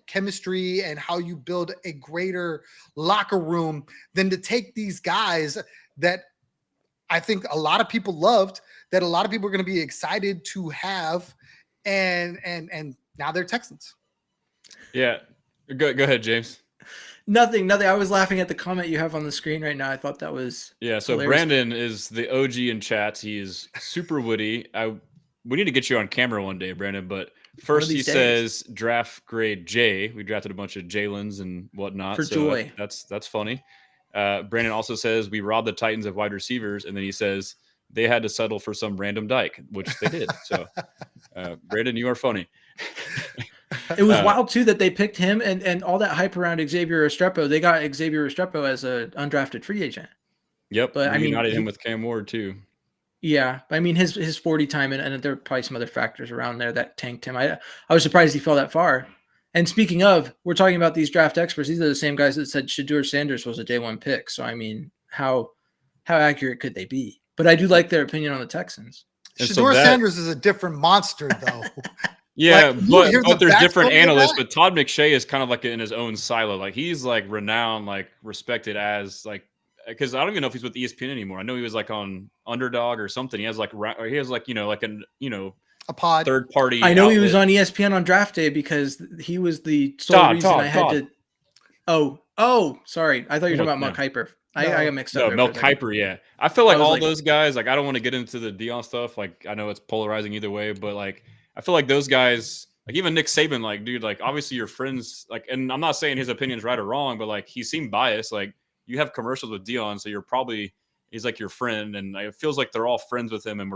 chemistry and how you build a greater locker room than to take these guys that I think a lot of people loved, that a lot of people are going to be excited to have, and now they're Texans. Yeah. Go ahead, James. Nothing. I was laughing at the comment you have on the screen right now. I thought that was So hilarious. Brandon is the OG in chats. He's super witty. We need to get you on camera one day, Brandon. But first he says draft grade J. We drafted a bunch of Jalen's and whatnot. For joy. That's funny. Brandon also says we robbed the Titans of wide receivers, and then he says they had to settle for some random dyke, which they did. So Brandon, you are funny. It was wild too that they picked him and all that hype around Xavier Restrepo. They got Xavier Restrepo as an undrafted free agent. Yep, but we united him with Cam Ward too. Yeah, I mean his 40 time and there are probably some other factors around there that tanked him. I was surprised he fell that far. And speaking of, we're talking about these draft experts. These are the same guys that said Shedeur Sanders was a day one pick. So I mean, how accurate could they be? But I do like their opinion on the Texans. Shedeur Sanders is a different monster, though. Yeah, but there's different analysts. But Todd McShay is kind of like in his own silo. Like he's like renowned, like respected as like, because I don't even know if he's with ESPN anymore. I know he was like on Underdog or something. He has like a pod third party. I know outlet. He was on ESPN on draft day because he was the sole reason I had to. Oh, sorry. I thought you were talking about Mel Kiper. I got mixed up. No, Mel Kiper. Yeah, I feel like all those guys. Like I don't want to get into the Deion stuff. Like I know it's polarizing either way, but like. I feel like those guys, like even Nick Saban, like, dude, like obviously your friends, like, and I'm not saying his opinion's right or wrong, but like he seemed biased. Like you have commercials with Deion, so he's like your friend, and it feels like they're all friends with him. And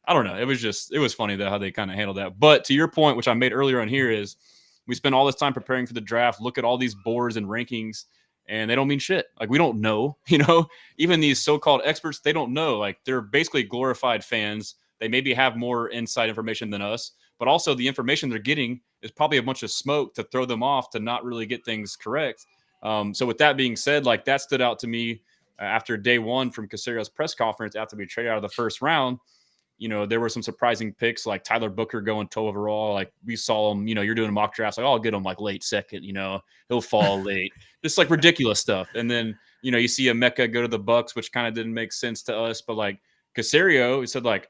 I don't know. It was funny though how they kind of handled that. But to your point, which I made earlier on here, is we spend all this time preparing for the draft, look at all these boards and rankings, and they don't mean shit. Like we don't know, even these so-called experts, they don't know. Like they're basically glorified fans. They maybe have more inside information than us, but also the information they're getting is probably a bunch of smoke to throw them off to not really get things correct. So with that being said, like that stood out to me after day one from Casario's press conference after we traded out of the first round. There were some surprising picks like Tyler Booker going 12 overall. Like we saw him, you're doing mock drafts. Like, I'll get him like late second, he'll fall late. Just like ridiculous stuff. And then, you see Emeka go to the Bucks, which kind of didn't make sense to us. But like Casario, he said like,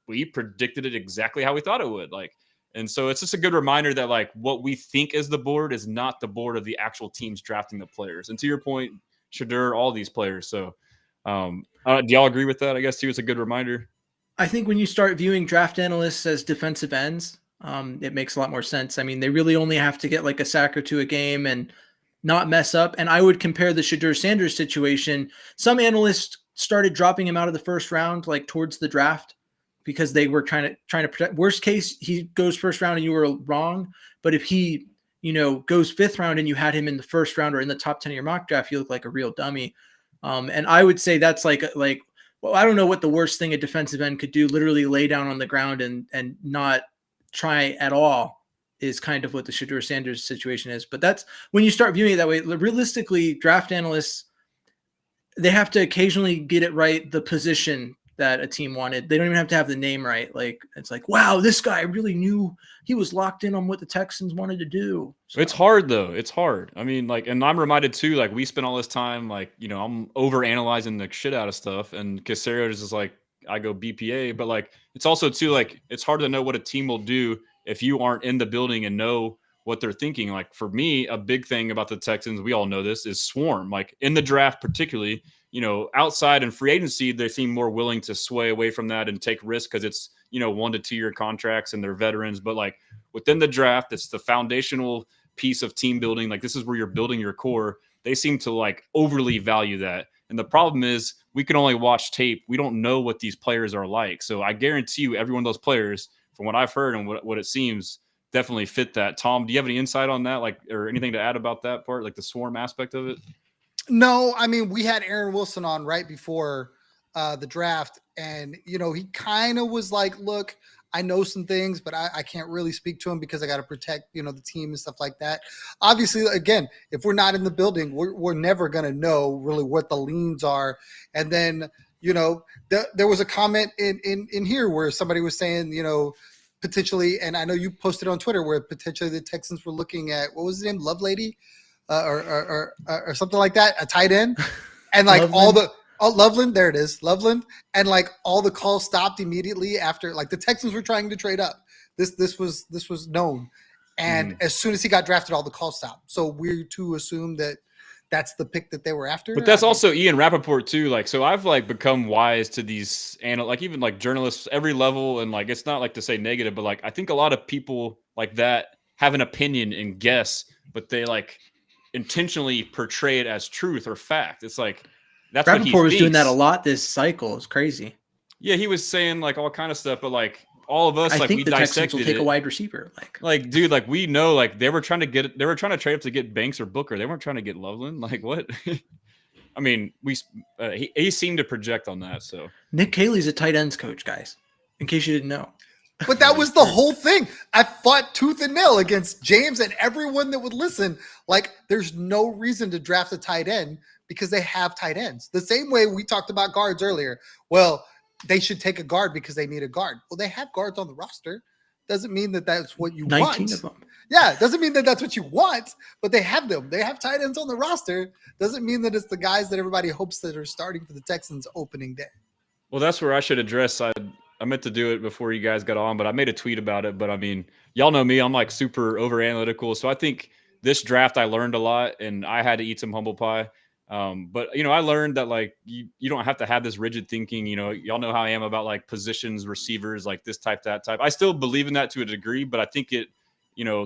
we predicted it exactly how we thought it would. Like, and so it's just a good reminder that like what we think is the board is not the board of the actual teams drafting the players. And to your point, Shedeur, all these players. So do y'all agree with that? I guess too, it's a good reminder. I think when you start viewing draft analysts as defensive ends, it makes a lot more sense. I mean, they really only have to get like a sack or two a game and not mess up. And I would compare the Shedeur Sanders situation. Some analysts started dropping him out of the first round, like towards the draft, because they were trying to protect. Worst case, he goes first round and you were wrong. But if he, goes fifth round and you had him in the first round or in the top 10 of your mock draft, you look like a real dummy. And I would say that's like, well, I don't know what the worst thing a defensive end could do, literally lay down on the ground and not try at all, is kind of what the Shedeur Sanders situation is. But that's when you start viewing it that way. Realistically, draft analysts, they have to occasionally get it right, the position that a team wanted. They don't even have to have the name right. Like, it's like, wow, this guy really knew, he was locked in on what the Texans wanted to do. So. It's hard though. It's hard. I mean, like, and I'm reminded too, like we spent all this time, like, I'm over analyzing the shit out of stuff, and Casario is just like, I go BPA, but like, it's also too, like, it's hard to know what a team will do if you aren't in the building and know what they're thinking. Like for me, a big thing about the Texans, we all know this, is swarm. Like in the draft, particularly, outside in free agency, they seem more willing to sway away from that and take risks because it's, 1 to 2 year contracts and they're veterans. But like within the draft, it's the foundational piece of team building. Like this is where you're building your core. They seem to like overly value that. And the problem is we can only watch tape. We don't know what these players are like. So I guarantee you every one of those players, from what I've heard and what it seems, definitely fit that. Tom, do you have any insight on that? Like, or anything to add about that part, like the swarm aspect of it? No, I mean, we had Aaron Wilson on right before the draft, and, he kind of was like, look, I know some things, but I can't really speak to him because I got to protect, the team and stuff like that. Obviously, again, if we're not in the building, we're never going to know really what the leans are. And then, there was a comment in here where somebody was saying, potentially, and I know you posted on Twitter, where potentially the Texans were looking at, what was his name? Lovelady? Or something like that, a tight end. And like Oh, Loveland, there it is, Loveland, and like all the calls stopped immediately after. Like the Texans were trying to trade up. This was known, and as soon as he got drafted, all the calls stopped. So we're to assume that that's the pick that they were after. But that's also Ian Rappaport too. Like, so I've like become wise to these like even like journalists every level, and like it's not like to say negative, but like I think a lot of people like that have an opinion and guess, but they like intentionally portray it as truth or fact. It's like that's what he Rappaport was doing that a thinks. lot this cycle. It's crazy. Yeah, he was saying like all kind of stuff, but like all of us, I like think we the Texans will dissected take it. a wide receiver. Like, dude, like we know, like they were trying to trade up to get Banks or Booker. They weren't trying to get Loveland. Like what? I mean, he seemed to project on that. So Nick Caley's a tight ends coach, guys. In case you didn't know. But that was the whole thing. I fought tooth and nail against James and everyone that would listen. Like, there's no reason to draft a tight end because they have tight ends. The same way we talked about guards earlier. Well, they should take a guard because they need a guard. Well, they have guards on the roster. Doesn't mean that that's what you 19 want. of them. Yeah, doesn't mean that that's what you want, but they have them. They have tight ends on the roster. Doesn't mean that it's the guys that everybody hopes that are starting for the Texans opening day. Well, that's where I should address. I meant to do it before you guys got on, but I made a tweet about it. But I mean, y'all know me. I'm like super over analytical. So I think this draft I learned a lot, and I had to eat some humble pie. But I learned that like you don't have to have this rigid thinking. Y'all know how I am about like positions, receivers, like this type, that type. I still believe in that to a degree, but I think it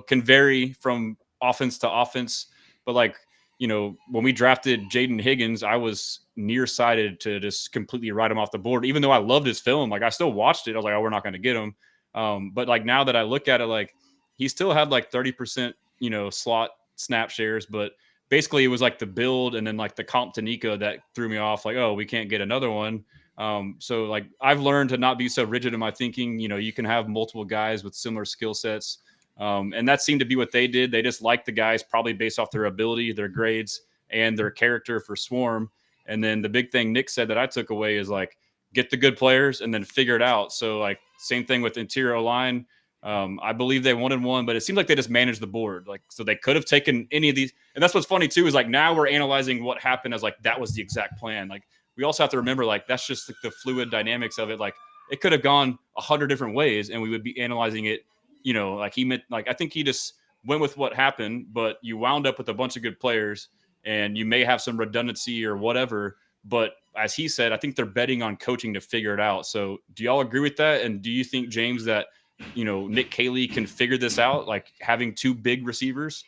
can vary from offense to offense. But like, when we drafted Jaden Higgins, I was nearsighted to just completely write him off the board. Even though I loved his film, like I still watched it. I was like, oh, we're not going to get him. But like now that I look at it, like he still had like 30%, slot snap shares. But basically it was like the build and then like the comp to Nico that threw me off. Like, oh, we can't get another one. So like I've learned to not be so rigid in my thinking. You can have multiple guys with similar skill sets. And that seemed to be what they did. They just liked the guys probably based off their ability, their grades, and their character for Swarm. And then the big thing Nick said that I took away is like, get the good players and then figure it out. So like same thing with interior line. I believe they wanted one, but it seems like they just managed the board. Like, so they could have taken any of these. And that's what's funny too, is like now we're analyzing what happened as like, that was the exact plan. Like we also have to remember, like, that's just like the fluid dynamics of it. Like it could have gone 100 different ways and we would be analyzing it. Like he meant, like, I think he just went with what happened, but you wound up with a bunch of good players and you may have some redundancy or whatever. But as he said, I think they're betting on coaching to figure it out. So do y'all agree with that? And do you think, James, that, Nick Caley can figure this out, like having two big receivers?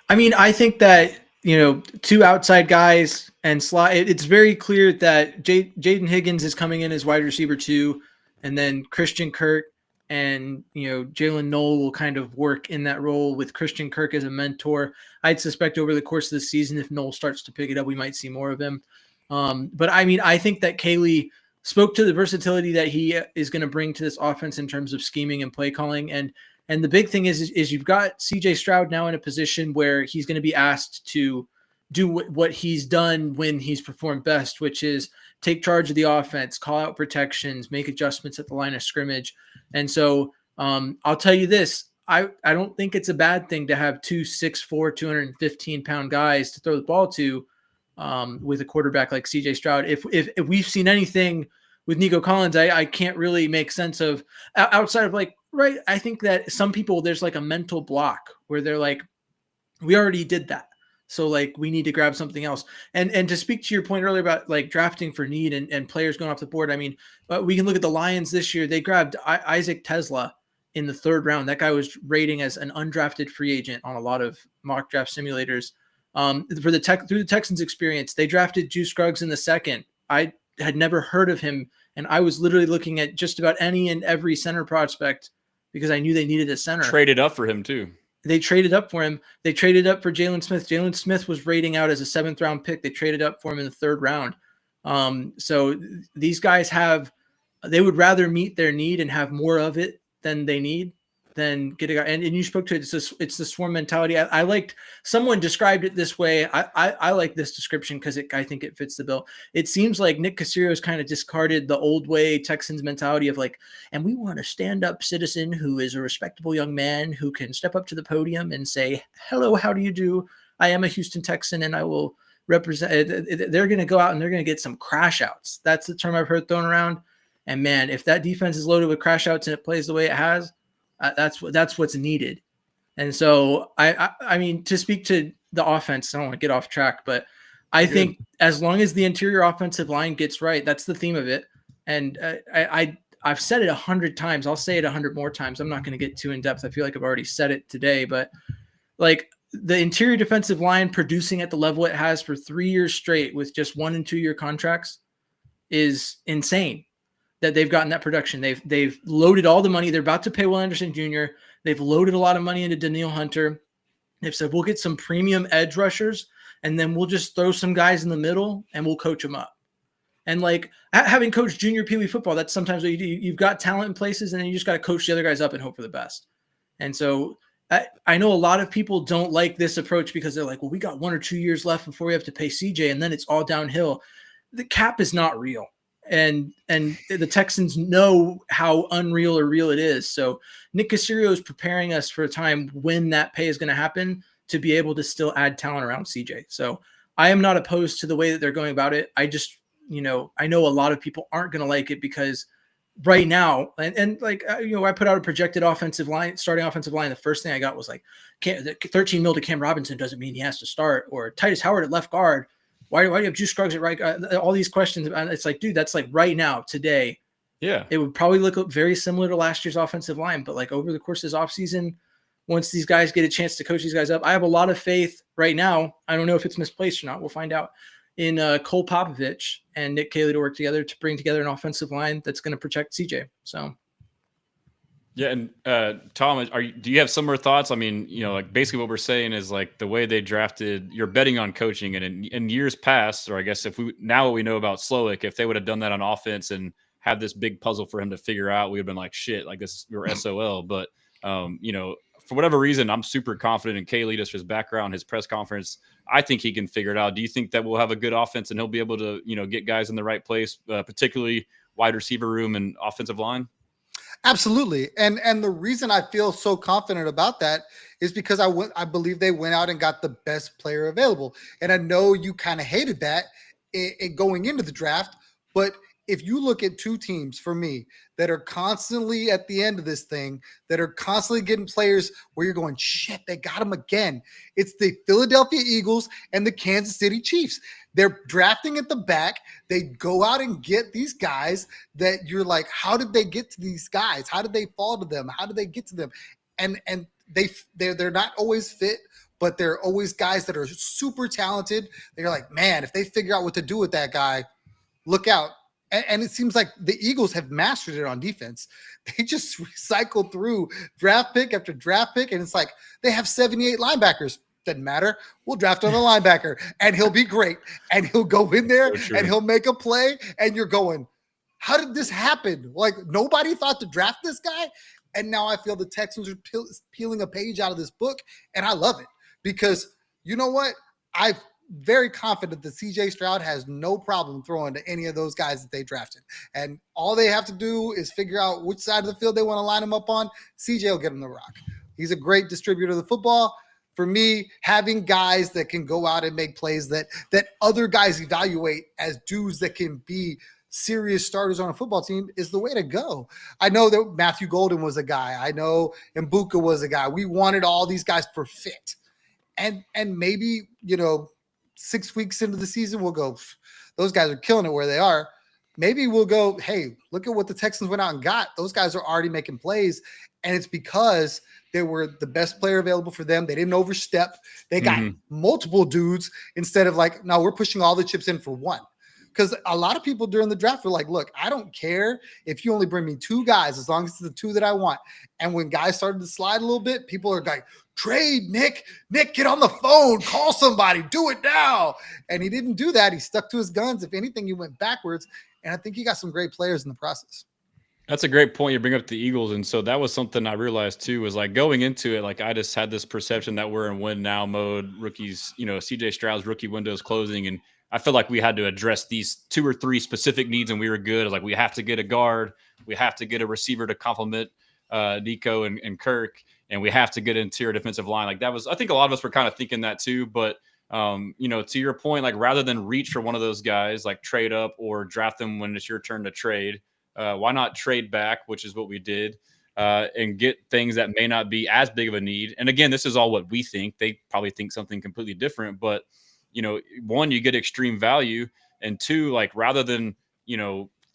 I mean, I think that, two outside guys and slot, it's very clear that Jaden Higgins is coming in as wide receiver 2, and then Christian Kirk and, Jalen Noel will kind of work in that role with Christian Kirk as a mentor. I'd suspect over the course of the season, if Noel starts to pick it up, we might see more of him. But I mean, I think that Caley spoke to the versatility that he is going to bring to this offense in terms of scheming and play calling. And the big thing is you've got CJ Stroud now in a position where he's going to be asked to do what he's done when he's performed best, which is take charge of the offense, call out protections, make adjustments at the line of scrimmage. And so I'll tell you this, I don't think it's a bad thing to have 2 6'4", 215-pound guys to throw the ball to with a quarterback like CJ Stroud. If we've seen anything with Nico Collins, I can't really make sense of outside of like, right. I think that some people, there's like a mental block where they're like, we already did that. So like we need to grab something else. And to speak to your point earlier about like drafting for need and players going off the board. I mean, we can look at the Lions this year. They grabbed Isaac Tesla in the 3rd round. That guy was rating as an undrafted free agent on a lot of mock draft simulators. Through the Texans experience, they drafted Juice Scruggs in the 2nd. I had never heard of him. And I was literally looking at just about any and every center prospect because I knew they needed a center. Traded up for him too. They traded up for him. They traded up for Jalen Smith. Jalen Smith was rating out as a 7th round pick. They traded up for him in the 3rd round. So these guys they would rather meet their need and have more of it than they need than get a guy. And you spoke to it. It's the swarm mentality. I liked, someone described it this way. I like this description because I think it fits the bill. It seems like Nick Caserio's kind of discarded the old way Texans mentality of like, and we want a stand-up citizen who is a respectable young man who can step up to the podium and say, hello, how do you do? I am a Houston Texan and I will they're going to go out and they're going to get some crash outs. That's the term I've heard thrown around. And man, if that defense is loaded with crash outs and it plays the way it has, that's what's needed. And so I mean, to speak to the offense, I don't want to get off track, but I think as long as the interior offensive line gets right, that's the theme of it. And I've said it 100 times. I'll say it 100 more times. I'm not going to get too in depth. I feel like I've already said it today, but like the interior defensive line producing at the level it has for 3 years straight with just 1 and 2 year contracts is insane that they've gotten that production. They've loaded all the money. They're about to pay Will Anderson Jr. They've loaded a lot of money into Daniil Hunter. They've said, we'll get some premium edge rushers and then we'll just throw some guys in the middle and we'll coach them up. And like having coached junior Pee Wee football, that's sometimes what you do. You've got talent in places and then you just got to coach the other guys up and hope for the best. And so I know a lot of people don't like this approach because they're like, well, we got 1 or 2 years left before we have to pay CJ and then it's all downhill. The cap is not real. And the Texans know how unreal or real it is. So Nick Caserio is preparing us for a time when that pay is going to happen to be able to still add talent around CJ. So I am not opposed to the way that they're going about it. I just, I know a lot of people aren't going to like it because right now, and like, I put out a projected starting offensive line. The first thing I got was like, 13 mil to Cam Robinson doesn't mean he has to start, or Titus Howard at left guard. Why do you have Juice Scruggs at right? All these questions. It's like, dude, that's like right now, today. Yeah. It would probably look very similar to last year's offensive line, but like over the course of this offseason, once these guys get a chance to coach these guys up, I have a lot of faith right now. I don't know if it's misplaced or not. We'll find out in Cole Popovich and Nick Caley to work together to bring together an offensive line that's going to protect CJ. So. Yeah. And Tom, do you have similar thoughts? I mean, like basically what we're saying is like the way they drafted, you're betting on coaching, and in years past, or I guess what we know about Slowick, if they would have done that on offense and had this big puzzle for him to figure out, we would have been like, shit, like we're SOL. But, for whatever reason, I'm super confident in Caley, just his background, his press conference. I think he can figure it out. Do you think that we'll have a good offense and he'll be able to, get guys in the right place, particularly wide receiver room and offensive line? Absolutely. And the reason I feel so confident about that is because I believe they went out and got the best player available. And I know you kind of hated that going into the draft, but if you look at two teams for me that are constantly at the end of this thing, that are constantly getting players where you're going, shit, they got them again. It's the Philadelphia Eagles and the Kansas City Chiefs. They're drafting at the back. They go out and get these guys that you're like, how did they get to these guys? How did they fall to them? How did they get to them? And they're not always fit, but they're always guys that are super talented. They're like, man, if they figure out what to do with that guy, look out. And it seems like the Eagles have mastered it on defense. They just recycle through draft pick after draft pick. And it's like they have 78 linebackers. Doesn't matter. We'll draft another linebacker and he'll be great. And he'll go in there and he'll make a play. And you're going, how did this happen? Like nobody thought to draft this guy. And now I feel the Texans are peeling a page out of this book. And I love it because you know what? I'm very confident that CJ Stroud has no problem throwing to any of those guys that they drafted. And all they have to do is figure out which side of the field they want to line him up on. CJ will get him the rock. He's a great distributor of the football. For me, having guys that can go out and make plays that other guys evaluate as dudes that can be serious starters on a football team is the way to go. I know that Matthew Golden was a guy. I know Mbuka was a guy. We wanted all these guys for fit. And maybe, 6 weeks into the season, we'll go, those guys are killing it where they are. Maybe we'll go, hey, look at what the Texans went out and got. Those guys are already making plays. And it's because they were the best player available for them. They didn't overstep. They got multiple dudes instead of like, no, we're pushing all the chips in for one. Because a lot of people during the draft were like, look, I don't care if you only bring me 2 guys, as long as it's the 2 that I want. And when guys started to slide a little bit, people are like, trade Nick, get on the phone, call somebody, do it now. And he didn't do that. He stuck to his guns. If anything, he went backwards. And I think he got some great players in the process. That's a great point. You bring up the Eagles. And so that was something I realized too, was like going into it, like I just had this perception that we're in win now mode. Rookies, CJ Stroud's rookie window is closing. And I feel like we had to address these 2 or 3 specific needs and we were good. Like we have to get a guard. We have to get a receiver to complement Nico and Kirk. And we have to get an interior defensive line. Like that was, I think a lot of us were kind of thinking that too, but To your point, like rather than reach for one of those guys, like trade up or draft them when it's your turn to trade, why not trade back, which is what we did, and get things that may not be as big of a need. And again, this is all what we think. They probably think something completely different, but one, you get extreme value, and two, like rather than,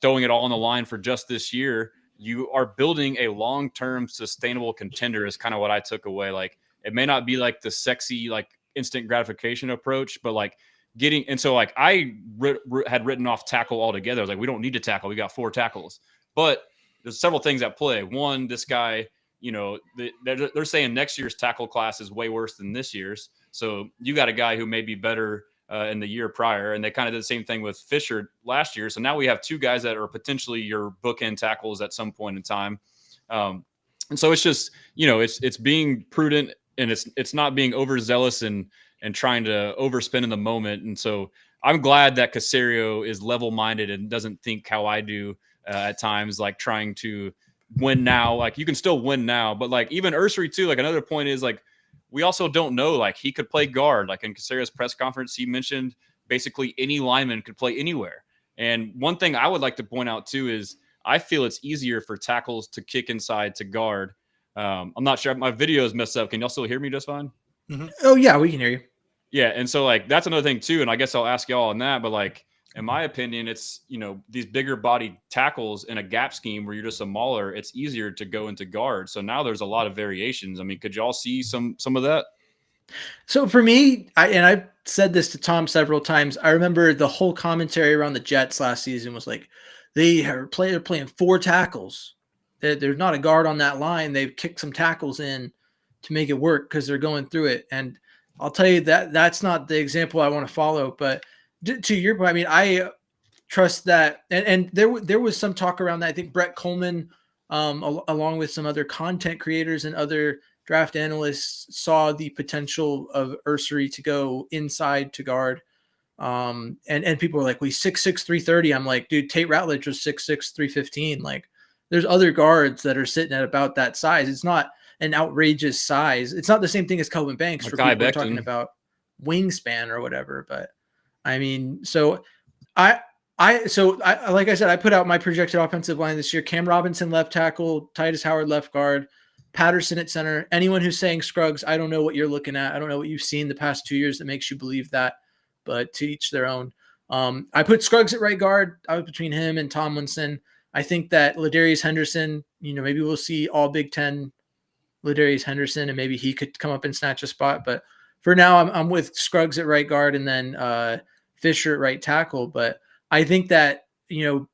throwing it all on the line for just this year, you are building a long-term sustainable contender is kind of what I took away. Like it may not be like the sexy, like instant gratification approach, but like I had written off tackle altogether. I was like, we don't need to tackle. We got 4 tackles, but there's several things at play. One, this guy, they're saying next year's tackle class is way worse than this year's. So you got a guy who may be better in the year prior. And they kind of did the same thing with Fisher last year. So now we have 2 guys that are potentially your bookend tackles at some point in time. And so it's just, it's being prudent, and it's not being overzealous and trying to overspend in the moment. And so I'm glad that Caserio is level-minded and doesn't think how I do at times, like trying to win now. Like you can still win now, but like even Ursary too, like another point is like, we also don't know, like he could play guard. Like in Caserio's press conference, he mentioned basically any lineman could play anywhere. And one thing I would like to point out too is I feel it's easier for tackles to kick inside to guard. I'm not sure. My video is messed up. Can y'all still hear me just fine? Mm-hmm. Oh yeah, we can hear you. Yeah. And so like, that's another thing too. And I guess I'll ask y'all on that, but like, in my opinion, it's, these bigger body tackles in a gap scheme where you're just a mauler, it's easier to go into guard. So now there's a lot of variations. I mean, could y'all see some of that? So for me, I've said this to Tom several times. I remember the whole commentary around the Jets last season was like, they're playing 4 tackles. There's not a guard on that line. They've kicked some tackles in to make it work because they're going through it. And I'll tell you that's not the example I want to follow, but to your point, I mean, I trust that. And there was some talk around that. I think Brett Coleman, along with some other content creators and other draft analysts, saw the potential of Ursary to go inside to guard. And people were like, well, he's 6'6", 330. I'm like, dude, Tate Ratledge was 6'6", 315. Like there's other guards that are sitting at about that size. It's not an outrageous size. It's not the same thing as Kelvin Banks for people talking about wingspan or whatever, but I mean, so like I said, I put out my projected offensive line this year: Cam Robinson, left tackle; Titus Howard, left guard; Patterson at center. Anyone who's saying Scruggs, I don't know what you're looking at. I don't know what you've seen the past 2 years that makes you believe that, but to each their own. I put Scruggs at right guard. I was between him and Tomlinson. I think that Ladarius Henderson, maybe we'll see all Big Ten Ladarius Henderson, and maybe he could come up and snatch a spot. But for now, I'm with Scruggs at right guard, and then Fisher at right tackle. But I think that,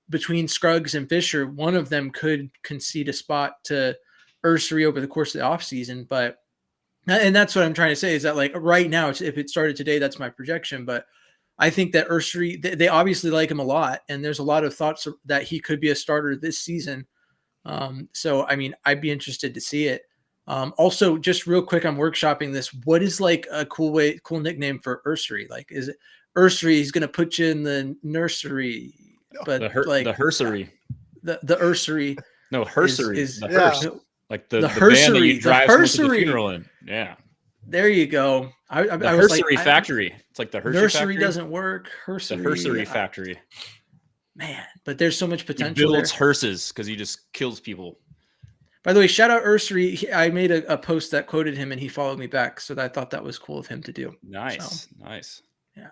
between Scruggs and Fisher, one of them could concede a spot to Ursary over the course of the offseason. And that's what I'm trying to say is that, like, right now, if it started today, that's my projection. But I think that Ursary, they obviously like him a lot, and there's a lot of thoughts that he could be a starter this season. So, I mean, I'd be interested to see it. Also, just real quick, I'm workshopping this. What is like a cool nickname for Ursary? Like, is it Ursary? He's going to put you in the nursery, but the Hersery. The Ursary. No, Hersery is the hearse. Like the van that you drive someone to the funeral in. Yeah. There you go. The Hersery factory. It's like the Hershey nursery factory. Doesn't work. Hersery. The Hersery factory. Man, but there's so much potential. He builds hearses because he just kills people. By the way, shout out Ursary. I made a post that quoted him, and he followed me back, so I thought that was cool of him to do. Nice. Yeah.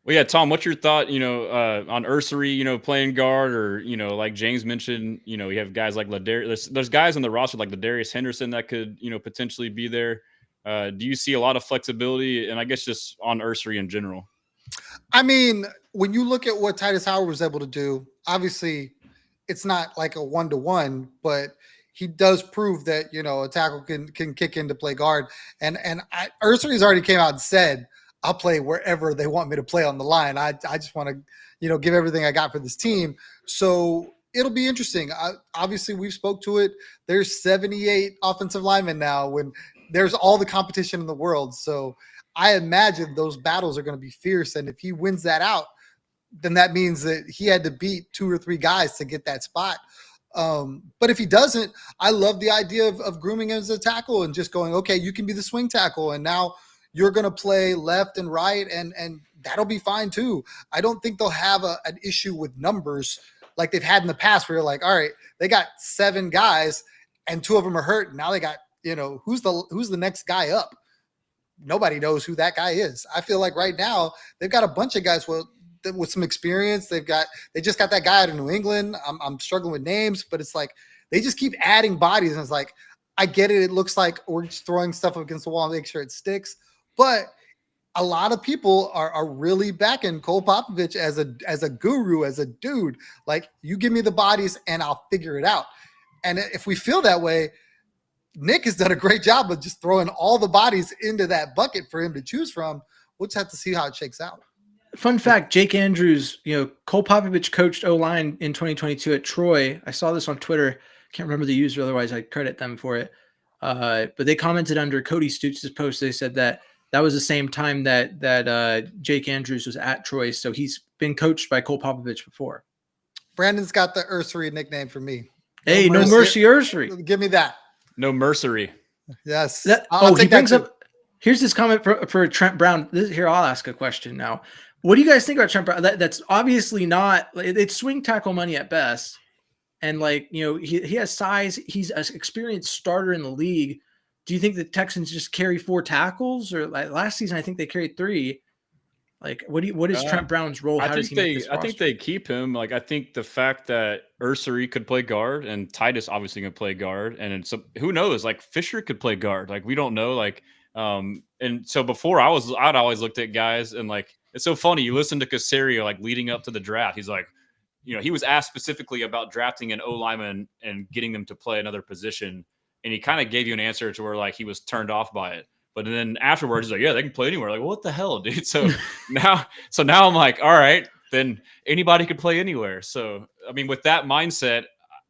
Well, yeah, Tom, what's your thought, on Ursary, playing guard, or, like James mentioned, you have guys like Ladarius. There's guys on the roster like Ladarius Henderson that could, potentially be there. Do you see a lot of flexibility, and I guess just on Ursary in general? I mean, when you look at what Titus Howard was able to do, obviously it's not like a 1-to-1, but he does prove that, a tackle can kick in to play guard. And Ursary's already came out and said, I'll play wherever they want me to play on the line. I just want to, give everything I got for this team. So it'll be interesting. Obviously, we've spoke to it. There's 78 offensive linemen now when there's all the competition in the world. So I imagine those battles are going to be fierce. And if he wins that out, then that means that he had to beat 2 or 3 guys to get that spot. But if he doesn't, I love the idea of grooming him as a tackle and just going, okay, you can be the swing tackle. And now, you're going to play left and right, and that'll be fine too. I don't think they'll have an issue with numbers like they've had in the past, where you're like, all right, they got 7 guys and 2 of them are hurt. Now they got, who's the next guy up? Nobody knows who that guy is. I feel like right now they've got a bunch of guys with some experience. They just got that guy out of New England. I'm struggling with names, but it's like they just keep adding bodies, and it's like, I get it. It looks like we're just throwing stuff up against the wall and make sure it sticks. But a lot of people are really backing Cole Popovich as a guru, as a dude. Like, you give me the bodies and I'll figure it out. And if we feel that way, Nick has done a great job of just throwing all the bodies into that bucket for him to choose from. We'll just have to see how it shakes out. Fun fact, Jake Andrews, Cole Popovich coached O-line in 2022 at Troy. I saw this on Twitter. Can't remember the user, otherwise I'd credit them for it. But they commented under Cody Stoots' post. They said that was the same time that Jake Andrews was at Troy. So he's been coached by Cole Popovich before. Brandon's got the Ursery nickname for me. Hey, no mercy Ursery. Give me that. No mercery. Yes. He brings up. Here's this comment for Trent Brown. Here, I'll ask a question now. What do you guys think about Trent Brown? That's obviously not. It's swing tackle money at best, and he has size. He's an experienced starter in the league. Do you think the Texans just carry 4 tackles, or like last season? I think they carried 3. Like, what is Trent Brown's role? How does he make this roster? I think they keep him. Like, I think the fact that Ursery could play guard and Titus obviously can play guard, and who knows? Like, Fisher could play guard. Like, we don't know. Like, and so before I'd always looked at guys, and like, it's so funny. You listen to Caserio like leading up to the draft. He's like, he was asked specifically about drafting an O lineman and getting them to play another position, and he kind of gave you an answer to where like he was turned off by it. But then afterwards, he's like, yeah, they can play anywhere. Like, what the hell, dude? So now I'm like, all right, then anybody could play anywhere. So, I mean, with that mindset,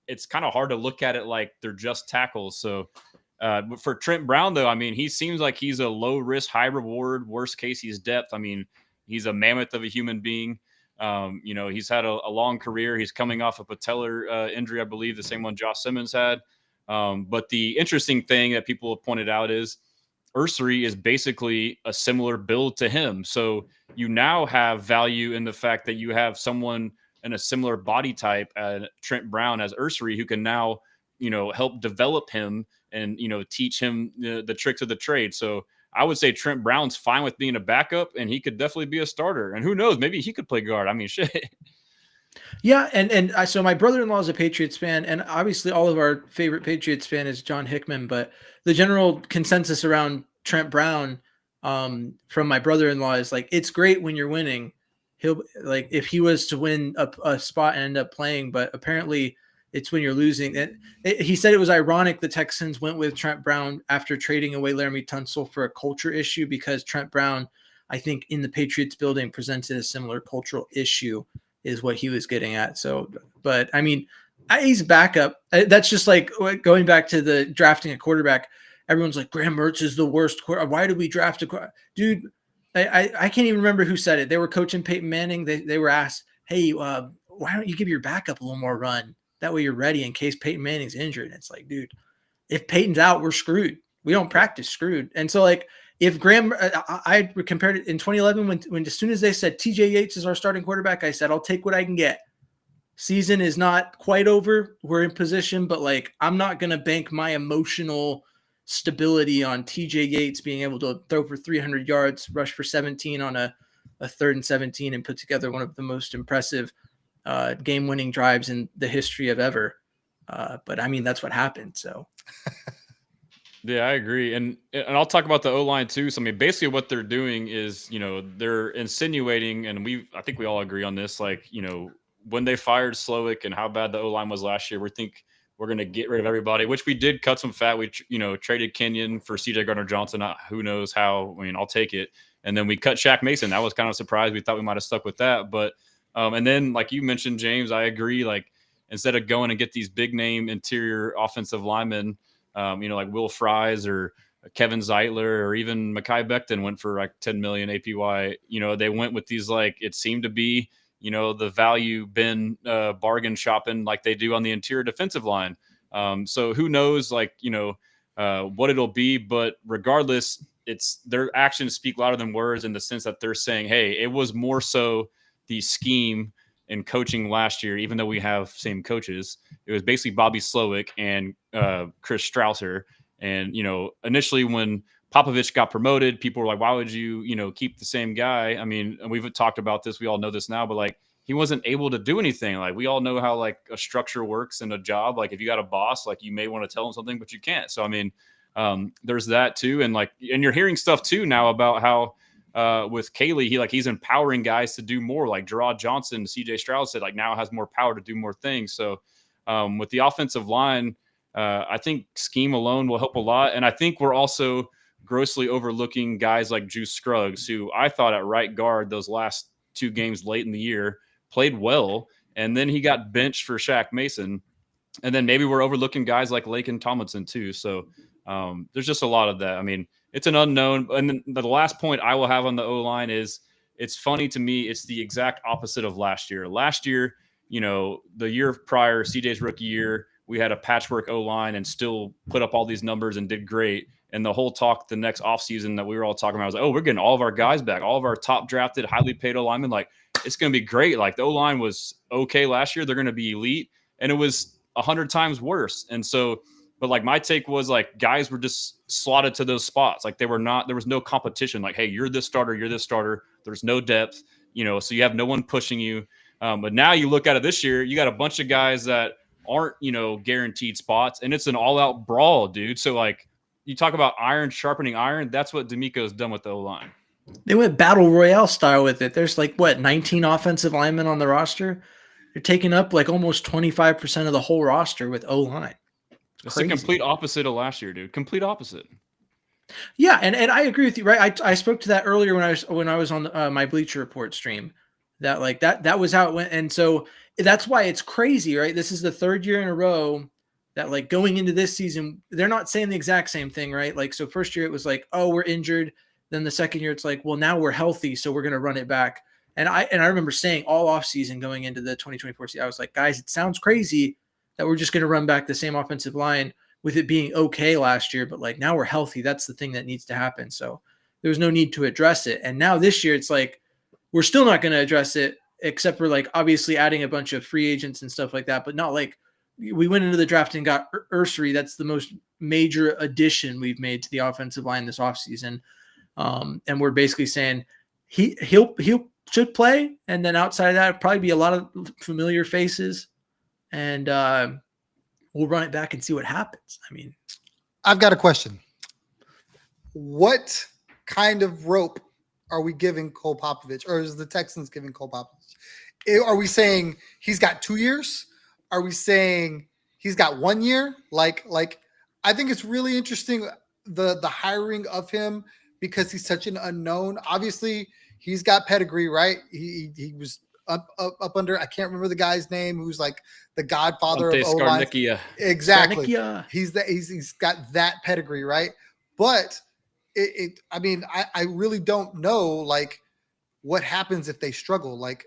it's kind of hard to look at it like they're just tackles. So for Trent Brown, though, I mean, he seems like he's a low risk, high reward. Worst case, he's depth. I mean, he's a mammoth of a human being. He's had a long career. He's coming off a patellar injury, I believe, the same one Josh Simmons had. But the interesting thing that people have pointed out is Ursery is basically a similar build to him. So you now have value in the fact that you have someone in a similar body type, Trent Brown, as Ursery, who can now, help develop him and, teach him the tricks of the trade. So I would say Trent Brown's fine with being a backup, and he could definitely be a starter. And who knows, maybe he could play guard. I mean, shit. Yeah, so my brother-in-law is a Patriots fan, and obviously all of our favorite Patriots fan is John Hickman, but the general consensus around Trent Brown from my brother-in-law is like, it's great when you're winning. He'll, like, if he was to win a spot and end up playing, but apparently it's when you're losing. He said it was ironic the Texans went with Trent Brown after trading away Laramie Tunsil for a culture issue, because Trent Brown, I think, in the Patriots building presented a similar cultural issue, is what he was getting at. So, but I mean, he's a backup. That's just like going back to the drafting a quarterback. Everyone's like, Graham Mertz is the worst quarterback. Why did we draft a quarterback? Dude, I can't even remember who said it. They were coaching Peyton Manning. They were asked, hey, why don't you give your backup a little more run? That way you're ready in case Peyton Manning's injured. And it's like, dude, if Peyton's out, we're screwed. We don't practice, screwed. And so, like, if Graham, I compared it in 2011 when as soon as they said TJ Yates is our starting quarterback, I said, I'll take what I can get. Season is not quite over. We're in position, but like, I'm not going to bank my emotional stability on TJ Yates being able to throw for 300 yards, rush for 17 on a 3rd and 17, and put together one of the most impressive game-winning drives in the history of ever. But I mean, that's what happened. So. Yeah, I agree. And I'll talk about the O-line too. So, I mean, basically what they're doing is, they're insinuating, and I think we all agree on this, like, when they fired Slowick and how bad the O-line was last year, we're going to get rid of everybody, which we did cut some fat. We, traded Kenyon for CJ Gardner-Johnson. Who knows how, I mean, I'll take it. And then we cut Shaq Mason. That was kind of a surprise. We thought we might've stuck with that. But, and then like you mentioned, James, I agree. Like, instead of going and get these big name interior offensive linemen, like Will Fries or Kevin Zeitler or even Mekhi Becton went for like 10 million APY. They went with these, like, it seemed to be, the value bin bargain shopping like they do on the interior defensive line. So who knows, like, what it'll be. But regardless, their actions speak louder than words in the sense that they're saying, hey, it was more so the scheme and coaching last year, even though we have same coaches. It was basically Bobby Slowick and Chris Strausser. And, initially when Popovich got promoted, people were like, why would you, keep the same guy? I mean, and we've talked about this. We all know this now, but like, he wasn't able to do anything. Like, we all know how like a structure works in a job. Like, if you got a boss, like you may want to tell him something, but you can't. So, I mean, there's that too. And you're hearing stuff too now about how with Caley, he's empowering guys to do more. Like Gerard Johnson, CJ Stroud said, like now has more power to do more things. So with the offensive line, I think scheme alone will help a lot. And I think we're also grossly overlooking guys like Juice Scruggs, who I thought at right guard those last 2 games late in the year played well. And then he got benched for Shaq Mason. And then maybe we're overlooking guys like Laken Tomlinson too. So there's just a lot of that. I mean, it's an unknown. And then the last point I will have on the O-line is it's funny to me. It's the exact opposite of last year. Last year, the year prior, CJ's rookie year, we had a patchwork O-line and still put up all these numbers and did great. And the whole talk the next offseason that we were all talking about was like, oh, we're getting all of our guys back, all of our top drafted, highly paid O-linemen. Like, it's going to be great. Like, the O-line was okay last year. They're going to be elite. And it was 100 times worse. And so, but like my take was like guys were just slotted to those spots. Like there was no competition. Like, hey, you're this starter, you're this starter. There's no depth, so you have no one pushing you. But now you look at it this year, you got a bunch of guys that aren't, guaranteed spots, and it's an all-out brawl, dude. So like you talk about iron sharpening iron. That's what D'Amico's done with the O-line. They went battle royale style with it. There's 19 offensive linemen on the roster. They're taking up like almost 25% of the whole roster with O-line. It's the complete opposite of last year, dude. Complete opposite. Yeah, and I agree with you, right? I spoke to that earlier when I was on my Bleacher Report stream. That was how it went, and so that's why it's crazy, right? This is the 3rd year in a row that like going into this season, they're not saying the exact same thing, right? Like, so first year it was like, oh, we're injured. Then the second year it's like, well, now we're healthy, so we're going to run it back. And I remember saying all off season going into the 2024 season, I was like, guys, it sounds crazy that we're just going to run back the same offensive line with it being okay last year, but like now we're healthy. That's the thing that needs to happen. So there was no need to address it. And now this year it's like, we're still not going to address it, except for like obviously adding a bunch of free agents and stuff like that, but not like we went into the draft and got Ursary. That's the most major addition we've made to the offensive line this offseason. And we're basically saying he'll should play. And then outside of that, it'll probably be a lot of familiar faces. And we'll run it back and see what happens. I mean, I've got a question. What kind of rope are we giving Cole Popovich, or is the Texans giving Cole Popovich? Are we saying he's got 2 years? Are we saying he's got 1 year? Like I think it's really interesting the hiring of him because he's such an unknown. Obviously, he's got pedigree, right? He was up under, I can't remember the guy's name, who's like the godfather of O-line. Exactly. He's got that pedigree, right? But I really don't know like what happens if they struggle. Like,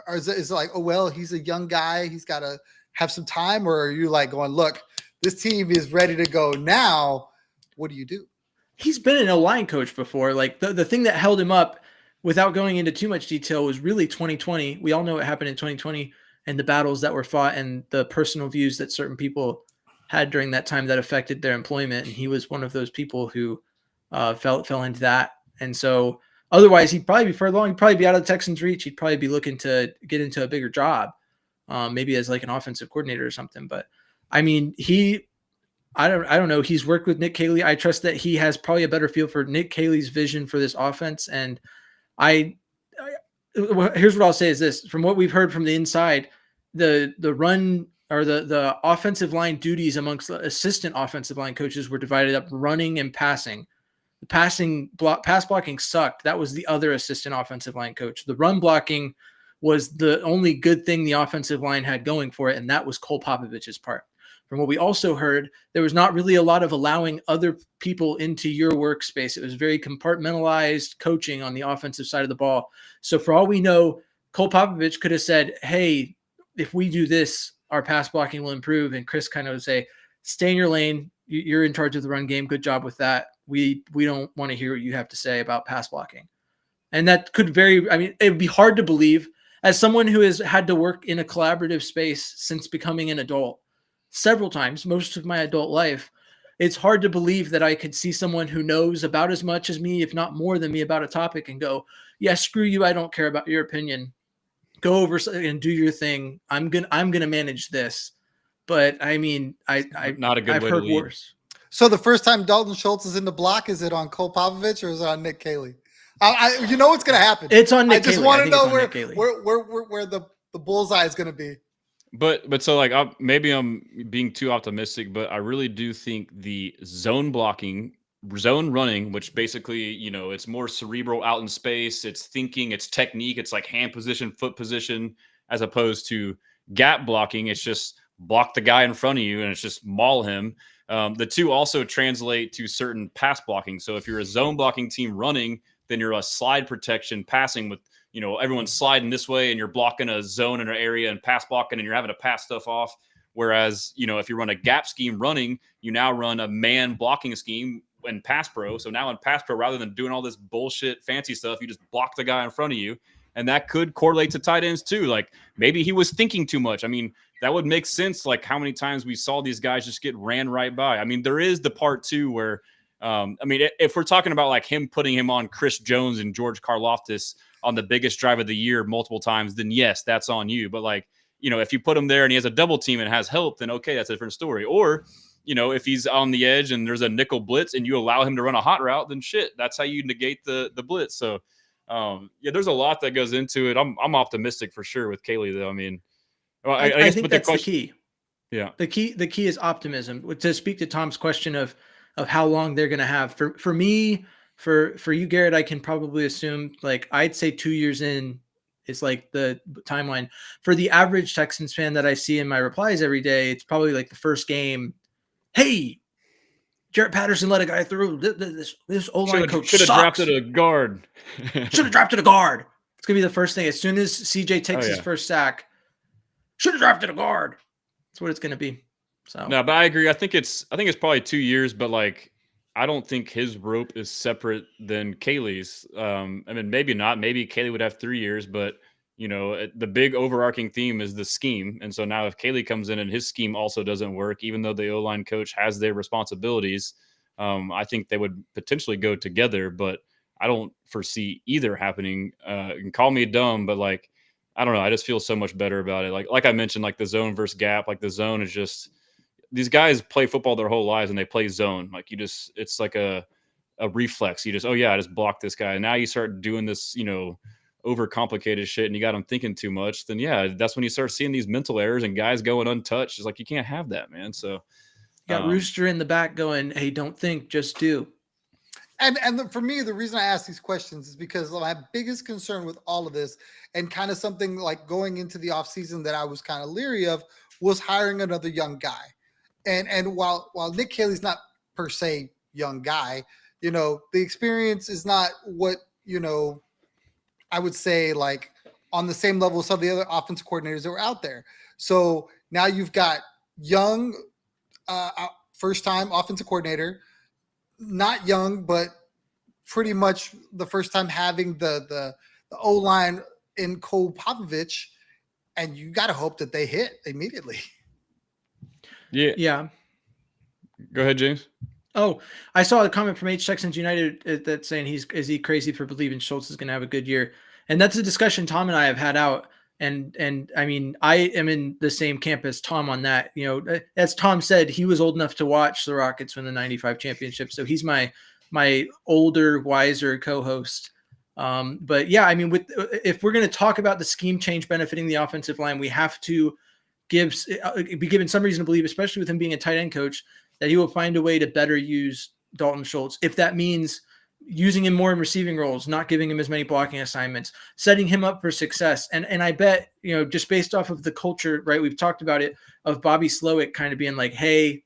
is it like, oh well, he's a young guy, he's got to have some time, or are you like going, look, this team is ready to go now? What do you do? He's been an O-line coach before. Like the thing that held him up, without going into too much detail, was really 2020. We all know what happened in 2020 and the battles that were fought and the personal views that certain people had during that time that affected their employment. And he was one of those people who fell into that. And so otherwise he'd probably be further along. He'd probably be out of the Texans' reach. He'd probably be looking to get into a bigger job, maybe as like an offensive coordinator or something. But I mean, I don't know. He's worked with Nick Caley. I trust that he has probably a better feel for Nick Caley's vision for this offense. And here's what I'll say is this: from what we've heard from the inside, the run or the offensive line duties amongst the assistant offensive line coaches were divided up running and passing. The pass blocking sucked. That was the other assistant offensive line coach. The run blocking was the only good thing the offensive line had going for it, and that was Cole Popovich's part. From what we also heard, there was not really a lot of allowing other people into your workspace. It was very compartmentalized coaching on the offensive side of the ball. So for all we know, Cole Popovich could have said, hey, if we do this, our pass blocking will improve. And Chris kind of would say, stay in your lane. You're in charge of the run game. Good job with that. we don't want to hear what you have to say about pass blocking. And that could it would be hard to believe, as someone who has had to work in a collaborative space since becoming an adult several times, most of my adult life. It's hard to believe that I could see someone who knows about as much as me, if not more than me, about a topic and go, yeah, screw you. I don't care about your opinion. Go over and do your thing. I'm gonna manage this. But I mean, not a good I've way heard to lead. worse. So the first time Dalton Schultz is in the block, is it on Cole Popovich or is it on Nick Caley? You know what's going to happen. It's on Nick I just Caley. want to know where the bullseye is going to be. But so like maybe I'm being too optimistic, but I really do think the zone running, which basically, you know, it's more cerebral out in space. It's thinking, it's technique. It's like hand position, foot position, as opposed to gap blocking. It's just block the guy in front of you and it's just maul him. The two also translate to certain pass blocking. So if you're a zone blocking team running, then you're a slide protection passing with, you know, everyone's sliding this way and you're blocking a zone in an area and pass blocking and you're having to pass stuff off. Whereas, you know, if you run a gap scheme running, you now run a man blocking scheme in pass pro. So now in pass pro, rather than doing all this bullshit fancy stuff, you just block the guy in front of you. And that could correlate to tight ends too. Like maybe he was thinking too much. I mean, that would make sense. Like how many times we saw these guys just get ran right by. I mean, there is the part too where, I mean, if we're talking about like him putting him on Chris Jones and George Karlaftis on the biggest drive of the year multiple times, then yes, that's on you. But like, you know, if you put him there and he has a double team and has help, then okay, that's a different story. Or, you know, if he's on the edge and there's a nickel blitz and you allow him to run a hot route, then shit, that's how you negate the blitz. So, yeah, there's a lot that goes into it. I'm optimistic for sure with Caley though. I mean, well, I guess, think that's the key. Yeah. The key is optimism. To speak to Tom's question of how long they're going to have for me, for you, Garrett, I can probably assume like I'd say 2 years in is like the timeline. For the average Texans fan that I see in my replies every day, it's probably like the first game. Hey, Jarrett Patterson let a guy through. This O-line coach should have drafted a guard. Should have drafted a guard. It's gonna be the first thing as soon as CJ takes his first sack. Should have drafted a guard. That's what it's gonna be. So no, but I agree. I think it's probably 2 years, but like I don't think his rope is separate than Caley's. I mean, maybe not. Maybe Caley would have 3 years, but you know, the big overarching theme is the scheme. And so now if Caley comes in and his scheme also doesn't work, even though the O-line coach has their responsibilities, I think they would potentially go together, but I don't foresee either happening. You can call me dumb, but like, I don't know. I just feel so much better about it. Like I mentioned, like the zone versus gap, like the zone is just, these guys play football their whole lives and they play zone. Like it's like a reflex. You just, oh yeah, I just blocked this guy. And now you start doing this, you know, overcomplicated shit and you got them thinking too much, then yeah, that's when you start seeing these mental errors and guys going untouched. It's like, you can't have that, man. So you got Rooster in the back going, hey, don't think, just do. And for me, the reason I ask these questions is because my biggest concern with all of this, and kind of something like going into the offseason that I was kind of leery of, was hiring another young guy. And while Nick Caley's not per se young guy, you know, the experience is not what, you know, I would say like on the same level as some of the other offensive coordinators that were out there. So now you've got young, first-time offensive coordinator, not young, but pretty much the first time having the O-line in Cole Popovich, and you got to hope that they hit immediately. Yeah. Go ahead, James. Oh, I saw a comment from H Texans United that's saying is he crazy for believing Schultz is going to have a good year? And that's a discussion Tom and I have had out. And I mean, I am in the same camp as Tom on that. You know, as Tom said, he was old enough to watch the Rockets win the '95 championship. So he's my older, wiser co-host. But yeah, I mean, if we're going to talk about the scheme change benefiting the offensive line, we have to be given some reason to believe, especially with him being a tight end coach, that he will find a way to better use Dalton Schultz. If that means using him more in receiving roles, not giving him as many blocking assignments, setting him up for success. And I bet, you know, just based off of the culture, right, we've talked about it, of Bobby Slowick kind of being like, hey,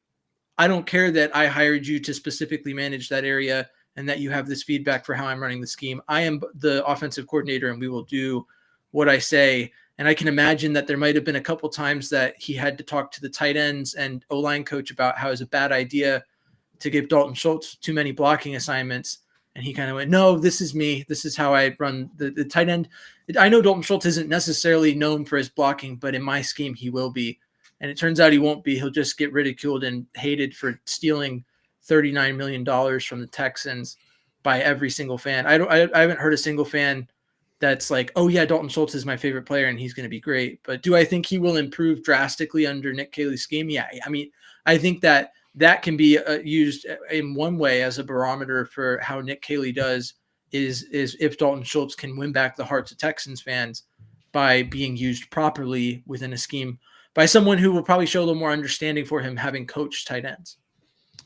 I don't care that I hired you to specifically manage that area and that you have this feedback for how I'm running the scheme. I am the offensive coordinator and we will do what I say. And I can imagine that there might have been a couple times that he had to talk to the tight ends and O-line coach about how it's a bad idea to give Dalton Schultz too many blocking assignments. And he kind of went, no, this is me. This is how I run the tight end. I know Dalton Schultz isn't necessarily known for his blocking, but in my scheme, he will be. And it turns out he won't be. He'll just get ridiculed and hated for stealing $39 million from the Texans by every single fan. I haven't heard a single fan that's like, oh yeah, Dalton Schultz is my favorite player and he's going to be great. But do I think he will improve drastically under Nick Caley's scheme? Yeah. I mean, I think that can be used in one way as a barometer for how Nick Caley does is if Dalton Schultz can win back the hearts of Texans fans by being used properly within a scheme by someone who will probably show a little more understanding for him having coached tight ends.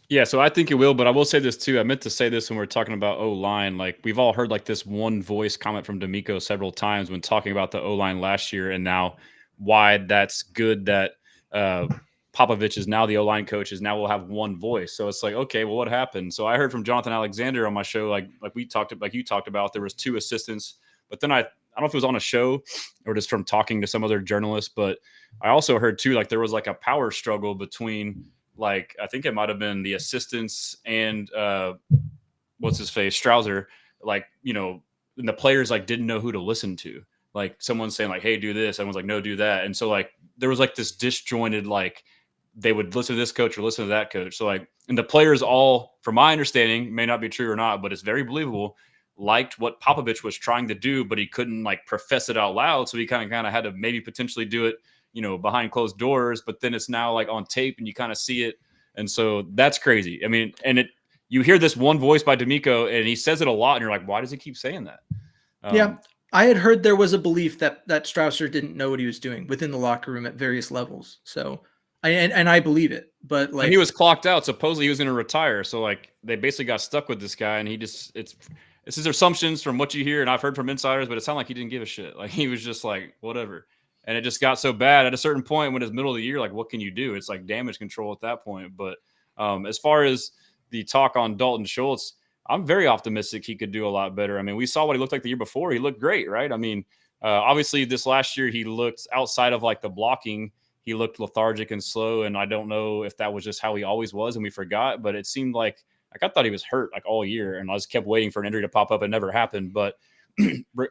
Yeah, so I think it will, but I will say this too. I meant to say this when we were talking about O-line. Like, we've all heard like this one voice comment from D'Amico several times when talking about the O-line last year, and now why that's good that Popovich is now the O-line coach, is now we'll have one voice. So it's like, okay, well, what happened? So I heard from Jonathan Alexander on my show, like you talked about, there was 2 assistants, but then I don't know if it was on a show or just from talking to some other journalist, but I also heard too, like there was like a power struggle between, like, I think it might have been the assistants and what's his face, Strouser, like, you know, and the players like didn't know who to listen to. Like someone saying like, hey, do this. Everyone's like, no, do that. And so like there was like this disjointed, like they would listen to this coach or listen to that coach. So like, and the players all, from my understanding, may not be true or not, but it's very believable, liked what Popovich was trying to do, but he couldn't like profess it out loud. So he kind of had to maybe potentially do it, you know, behind closed doors, but then it's now like on tape and you kind of see it. And so that's crazy. I mean, and you hear this one voice by D'Amico and he says it a lot and you're like, why does he keep saying that? Yeah. I had heard there was a belief that Strausser didn't know what he was doing within the locker room at various levels. So I believe it, but like, and he was clocked out. Supposedly he was going to retire. So like they basically got stuck with this guy and this is assumptions from what you hear. And I've heard from insiders, but it sounded like he didn't give a shit. Like he was just like, whatever. And it just got so bad at a certain point when it's middle of the year, like what can you do? It's like damage control at that point. But as far as the talk on Dalton Schultz, I'm very optimistic he could do a lot better. I mean, we saw what he looked like the year before. He looked great, right? I mean, obviously this last year he looked, outside of like the blocking, he looked lethargic and slow. And I don't know if that was just how he always was and we forgot, but it seemed like I thought he was hurt like all year. And I just kept waiting for an injury to pop up. It never happened. But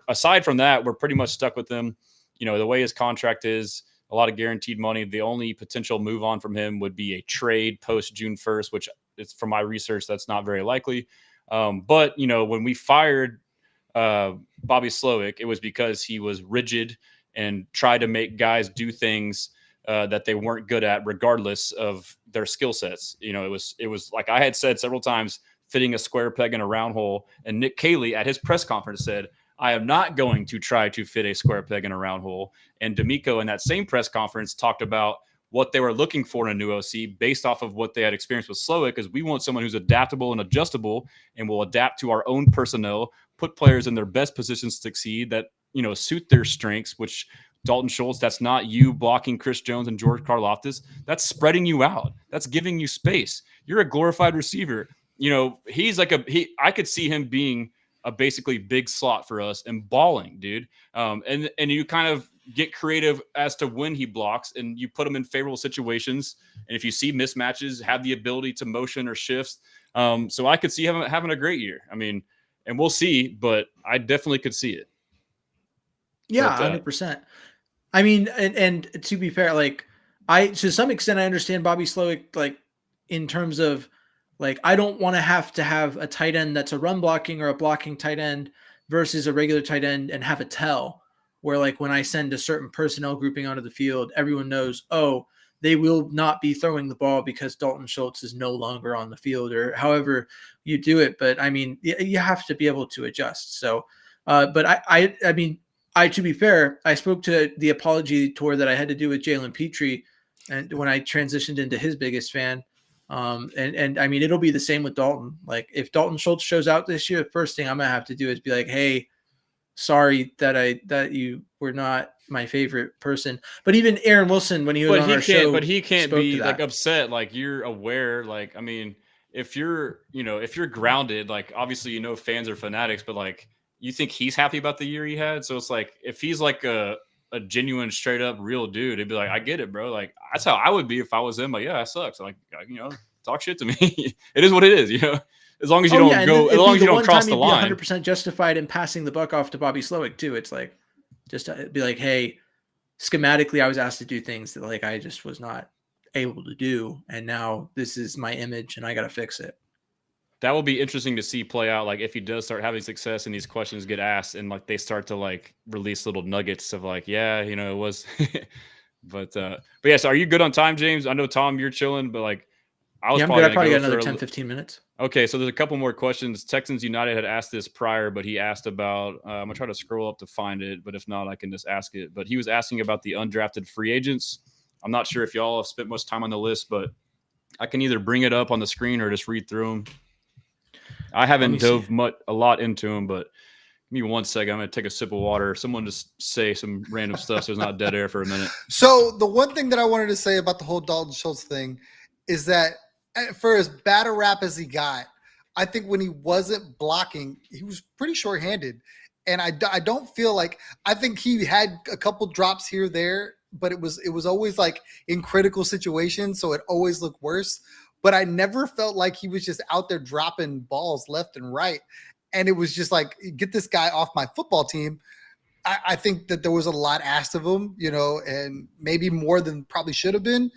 aside from that, we're pretty much stuck with him. You know, the way his contract is, a lot of guaranteed money. The only potential move on from him would be a trade post June 1st, which it's from my research, that's not very likely. But, you know, when we fired Bobby Slowick, it was because he was rigid and tried to make guys do things that they weren't good at, regardless of their skill sets. You know, it was like I had said several times, fitting a square peg in a round hole. And Nick Caley at his press conference said, I am not going to try to fit a square peg in a round hole. And D'Amico in that same press conference talked about what they were looking for in a new OC based off of what they had experienced with Slowick, because we want someone who's adaptable and adjustable and will adapt to our own personnel, put players in their best positions to succeed that, you know, suit their strengths, which Dalton Schultz, that's not you blocking Chris Jones and George Karlaftis. That's spreading you out. That's giving you space. You're a glorified receiver. You know, he's like I could see him being a basically big slot for us and balling, dude. And you kind of get creative as to when he blocks and you put him in favorable situations. And if you see mismatches, have the ability to motion or shifts. So I could see him having a great year. I mean, and we'll see, but I definitely could see it. Yeah, 100%. I mean, and to be fair, like to some extent, I understand Bobby Slowick, like in terms of, like, I don't want to have a tight end that's a run blocking or a blocking tight end versus a regular tight end and have a tell where, like, when I send a certain personnel grouping onto the field, everyone knows, oh, they will not be throwing the ball because Dalton Schultz is no longer on the field, or however you do it. But I mean, you have to be able to adjust. So, but I mean, to be fair, I spoke to the apology tour that I had to do with Jalen Petrie, and when I transitioned into his biggest fan. And I mean, it'll be the same with Dalton. Like, if Dalton Schultz shows out this year, the first thing I'm gonna have to do is be like, hey, sorry that you were not my favorite person. But even Aaron Wilson, when he was on our show, but he can't be like upset. Like, you're aware. Like, I mean, if you're grounded, like, obviously, you know, fans are fanatics, but like, you think he's happy about the year he had. So it's like, if he's like a genuine, straight up, real dude, it'd be like, I get it, bro. Like, that's how I would be if I was him. Like, yeah, that sucks. Like, you know, talk shit to me. It is what it is, As long as you don't go, as long as you don't cross the line. 100% justified in passing the buck off to Bobby Slowick too. It's like, just to be like, hey, schematically, I was asked to do things that like I just was not able to do, and now this is my image, and I got to fix it. That will be interesting to see play out. Like if he does start having success and these questions get asked, and like they start to like release little nuggets of like, yeah, it was. But yeah. So are you good on time, James? I know Tom, you're chilling, but like I was probably got another 10-15 minutes. Okay, so there's a couple more questions. Texans United had asked this prior, but he asked about. I'm gonna try to scroll up to find it, but if not, I can just ask it. But he was asking about the undrafted free agents. I'm not sure if y'all have spent much time on the list, but I can either bring it up on the screen or just read through them. I haven't dove a lot into them, but give me 1 second. I'm going to take a sip of water. Someone just say some random stuff so there's not dead air for a minute. So the one thing that I wanted to say about the whole Dalton Schultz thing is that for as bad a rap as he got, I think when he wasn't blocking, he was pretty short-handed. And I don't feel like – I think he had a couple drops here or there, but it was always like in critical situations, so it always looked worse. But I never felt like he was just out there dropping balls left and right. And it was just like, get this guy off my football team. I think that there was a lot asked of him, and maybe more than probably should have been.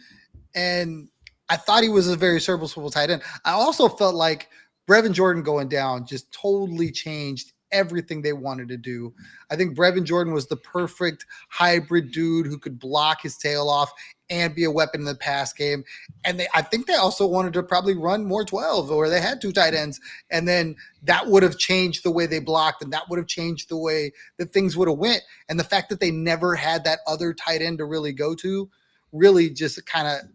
And I thought he was a very serviceable tight end. I also felt like Brevin Jordan going down just totally changed everything they wanted to do. I think Brevin Jordan was the perfect hybrid dude who could block his tail off and be a weapon in the pass game. And I think they also wanted to probably run more 12, or they had 2 tight ends. And then that would have changed the way they blocked, and that would have changed the way that things would have went. And the fact that they never had that other tight end to really go to really just kind of,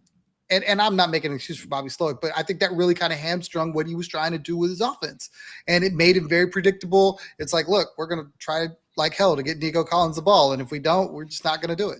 and I'm not making an excuse for Bobby Slowick, but I think that really kind of hamstrung what he was trying to do with his offense. And it made him very predictable. It's like, look, we're going to try like hell to get Nico Collins the ball. And if we don't, we're just not going to do it.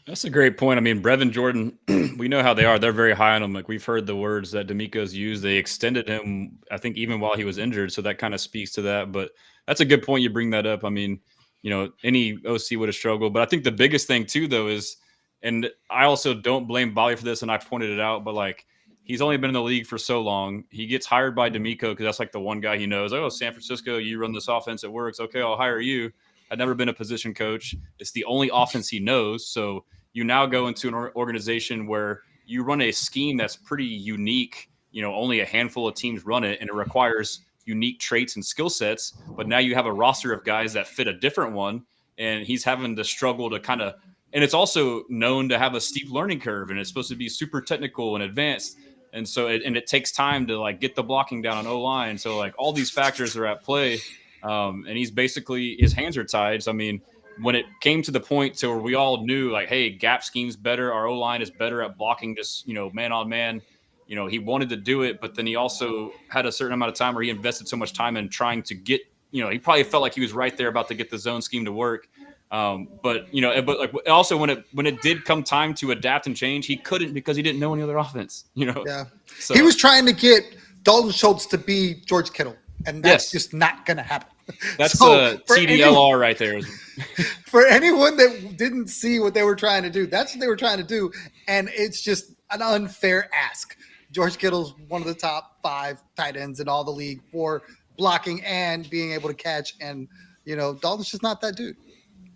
That's a great point. I mean, Brevin Jordan, we know how they are. They're very high on him. Like we've heard the words that D'Amico's used. They extended him, I think, even while he was injured. So that kind of speaks to that. But that's a good point. You bring that up. I mean, any OC would have struggled. But I think the biggest thing too, though, is, and I also don't blame Bobby for this, and I pointed it out, but like he's only been in the league for so long. He gets hired by D'Amico because that's like the one guy he knows. Oh, San Francisco, you run this offense, it works. Okay, I'll hire you. I'd never been a position coach. It's the only offense he knows. So you now go into an organization where you run a scheme that's pretty unique. Only a handful of teams run it, and it requires unique traits and skill sets. But now you have a roster of guys that fit a different one, and he's having to struggle to kind of – and it's also known to have a steep learning curve, and it's supposed to be super technical and advanced. And so it takes time to like get the blocking down on O-line. So like all these factors are at play. And he's basically, his hands are tied. So, I mean, when it came to the point to where we all knew like, hey, gap scheme's better. Our O-line is better at blocking just, man on man. He wanted to do it, but then he also had a certain amount of time where he invested so much time in trying to get, he probably felt like he was right there about to get the zone scheme to work. But like also when it did come time to adapt and change, he couldn't because he didn't know any other offense, Yeah. So, he was trying to get Dalton Schultz to be George Kittle, and that's just not going to happen. That's TDLR right there. For anyone that didn't see what they were trying to do, that's what they were trying to do. And it's just an unfair ask. George Kittle's one of the top 5 tight ends in all the league for blocking and being able to catch. And, Dalton's just not that dude.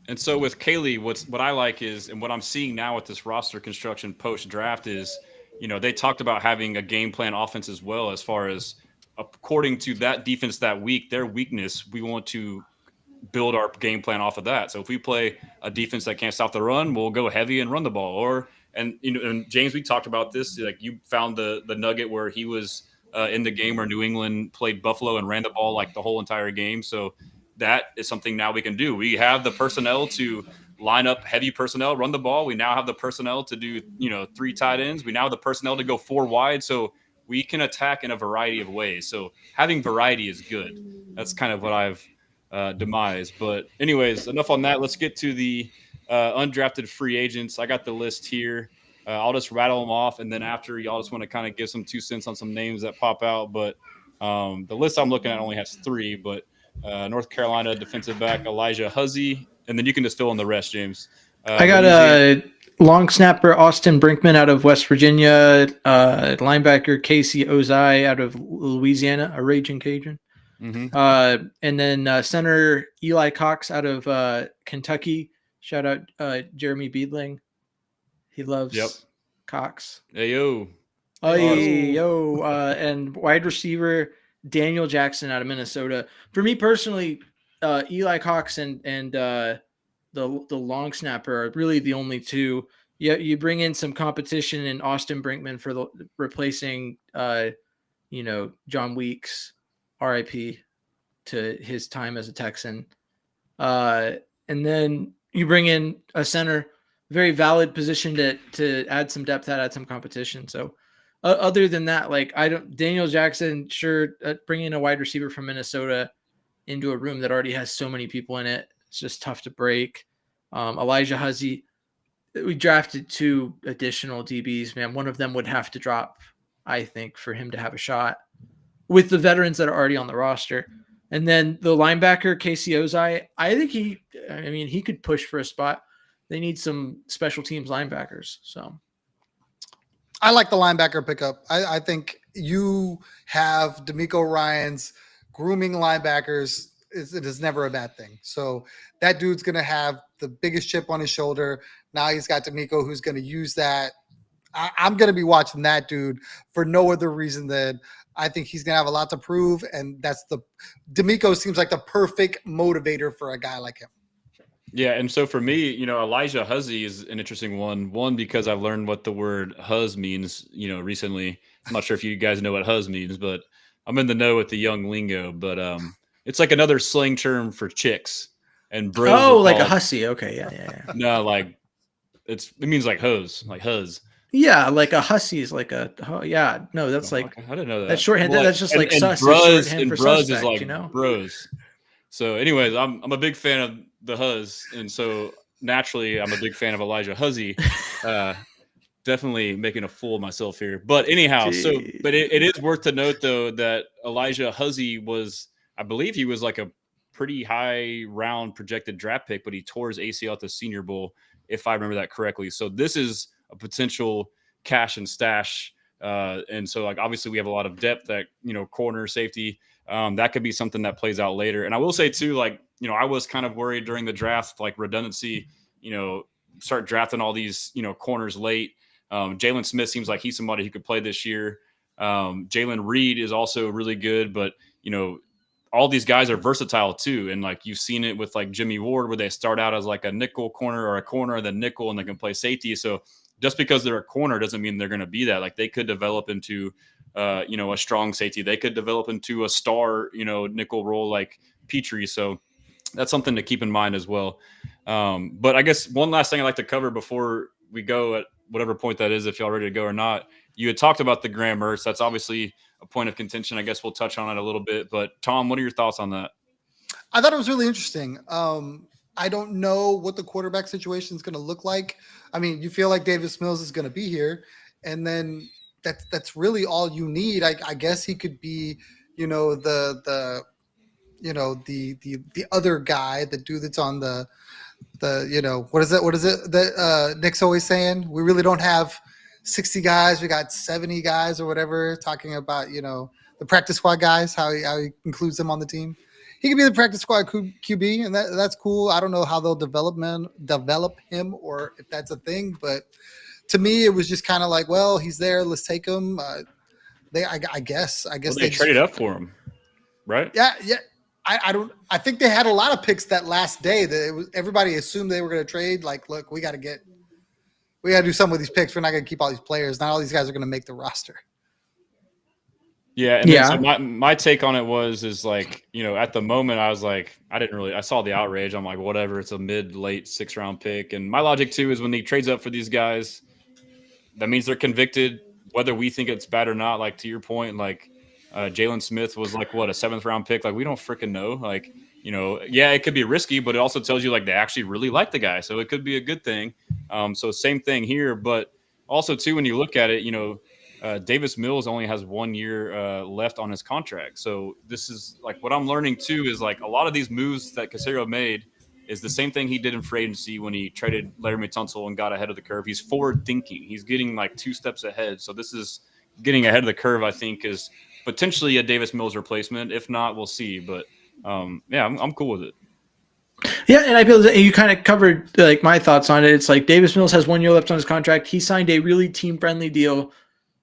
And so with Kaylee, what I like is, and what I'm seeing now with this roster construction post-draft is, they talked about having a game plan offense as well, as far as according to that defense that week, their weakness, we want to build our game plan off of that. So if we play a defense that can't stop the run, we'll go heavy and run the ball. And James, we talked about this, like you found the nugget where he was in the game where New England played Buffalo and ran the ball like the whole entire game. So that is something now we can do. We have the personnel to line up heavy personnel, run the ball. We now have the personnel to do, 3 tight ends. We now have the personnel to go 4 wide. So we can attack in a variety of ways. So having variety is good. That's kind of what I've demised. But anyways, enough on that. Let's get to the undrafted free agents. I got the list here. I'll just rattle them off. And then after, y'all just want to kind of give some 2 cents on some names that pop out. But the list I'm looking at only has 3. But North Carolina defensive back Elijah Huzzy. And then you can just fill in the rest, James. I got long snapper Austin Brinkman out of West Virginia, linebacker Casey Ozai out of Louisiana, a raging Cajun. And then center Eli Cox out of Kentucky. Shout out Jeremy Beadling. He loves Cox. Hey, yo. And wide receiver Daniel Jackson out of Minnesota. For me personally, Eli Cox and the long snapper are really the only two. Yeah, you bring in some competition in Austin Brinkman for the replacing John Weeks, RIP to his time as a Texan. And then you bring in a center, very valid position to add some depth, add some competition. So other than that, Daniel Jackson, sure, bringing a wide receiver from Minnesota into a room that already has so many people in it, it's just tough to break. Elijah Huzzy, we drafted 2 additional DBs, man. One of them would have to drop, I think, for him to have a shot with the veterans that are already on the roster. And then the linebacker, Casey Ozai, I think he could push for a spot. They need some special teams linebackers. So I like the linebacker pickup. I think you have D'Amico Ryans grooming linebackers. It is never a bad thing. So that dude's going to have the biggest chip on his shoulder. Now he's got D'Amico who's going to use that. I'm going to be watching that dude for no other reason than I think he's going to have a lot to prove. And D'Amico seems like the perfect motivator for a guy like him. Yeah, and so for me, Elijah Huzzy is an interesting one. One, because I've learned what the word huzz means, recently. I'm not sure if you guys know what huzz means, but I'm in the know with the young lingo. But it's like another slang term for chicks and bros. Oh, like a hussy. Okay, yeah. No, it means like hose, like huzz. Yeah, like a hussy is like a no, that's I didn't know that. That's shorthand. Well, that's just like sus. Bros and bros suspect, is like bros. So, anyways, I'm a big fan of the huzz, and so naturally, I'm a big fan of Elijah Huzzy. Definitely making a fool of myself here, but anyhow, but it is worth to note though that Elijah Huzzy I believe he was like a pretty high round projected draft pick, but he tore his ACL at the Senior Bowl, if I remember that correctly. So this is a potential cash and stash. And so obviously we have a lot of depth at, corner safety. That could be something that plays out later. And I will say too, I was kind of worried during the draft, redundancy, start drafting all these, corners late. Jalen Smith seems like he's somebody who could play this year. Jalen Reed is also really good, but, all these guys are versatile too. And you've seen it with Jimmy Ward, where they start out as a nickel corner or a corner, then nickel, and they can play safety. So just because they're a corner doesn't mean they're going to be that. They could develop into, a strong safety. They could develop into a star, nickel role like Petrie. So that's something to keep in mind as well. But I guess one last thing I'd like to cover before we go at whatever point that is, if y'all ready to go or not. You had talked about the Graham Mertz. That's obviously a point of contention. I guess we'll touch on it a little bit. But Tom, what are your thoughts on that? I thought it was really interesting. I don't know what the quarterback situation is going to look like. I mean, you feel like Davis Mills is going to be here, and then that's really all you need. I guess he could be, the other guy, the dude that's on the what is it that Nick's always saying? We really don't have 60 guys. We got 70 guys or whatever, talking about, the practice squad guys, how he includes them on the team. He could be the practice squad QB, and that's cool. I don't know how they'll develop him or if that's a thing, but to me, it was just kind of like, well, he's there. Let's take him. I guess they traded up for him, right? Yeah. I think they had a lot of picks that last day. Everybody assumed they were going to trade. Look, we got to do something with these picks. We're not going to keep all these players. Not all these guys are going to make the roster. Yeah, and then so my take on it is at the moment I was I saw the outrage. I'm like, whatever, it's a late 6th round pick. And my logic too is when he trades up for these guys, that means they're convicted, whether we think it's bad or not. To your point, Jalen Smith was a 7th round pick. We don't freaking know. It could be risky, but it also tells you they actually really like the guy. So it could be a good thing. So same thing here, but also too, when you look at it, Davis Mills only has 1 year left on his contract. So this is what I'm learning too is a lot of these moves that Caserio made is the same thing he did in free agency when he traded Laramie Tunsil and got ahead of the curve. He's forward thinking. He's getting like 2 steps ahead. So this is getting ahead of the curve, I think, is potentially a Davis Mills replacement. If not, we'll see. But yeah, I'm cool with it. Yeah, and I feel that you kind of covered like my thoughts on it. It's like Davis Mills has 1 year left on his contract. He signed a really team-friendly deal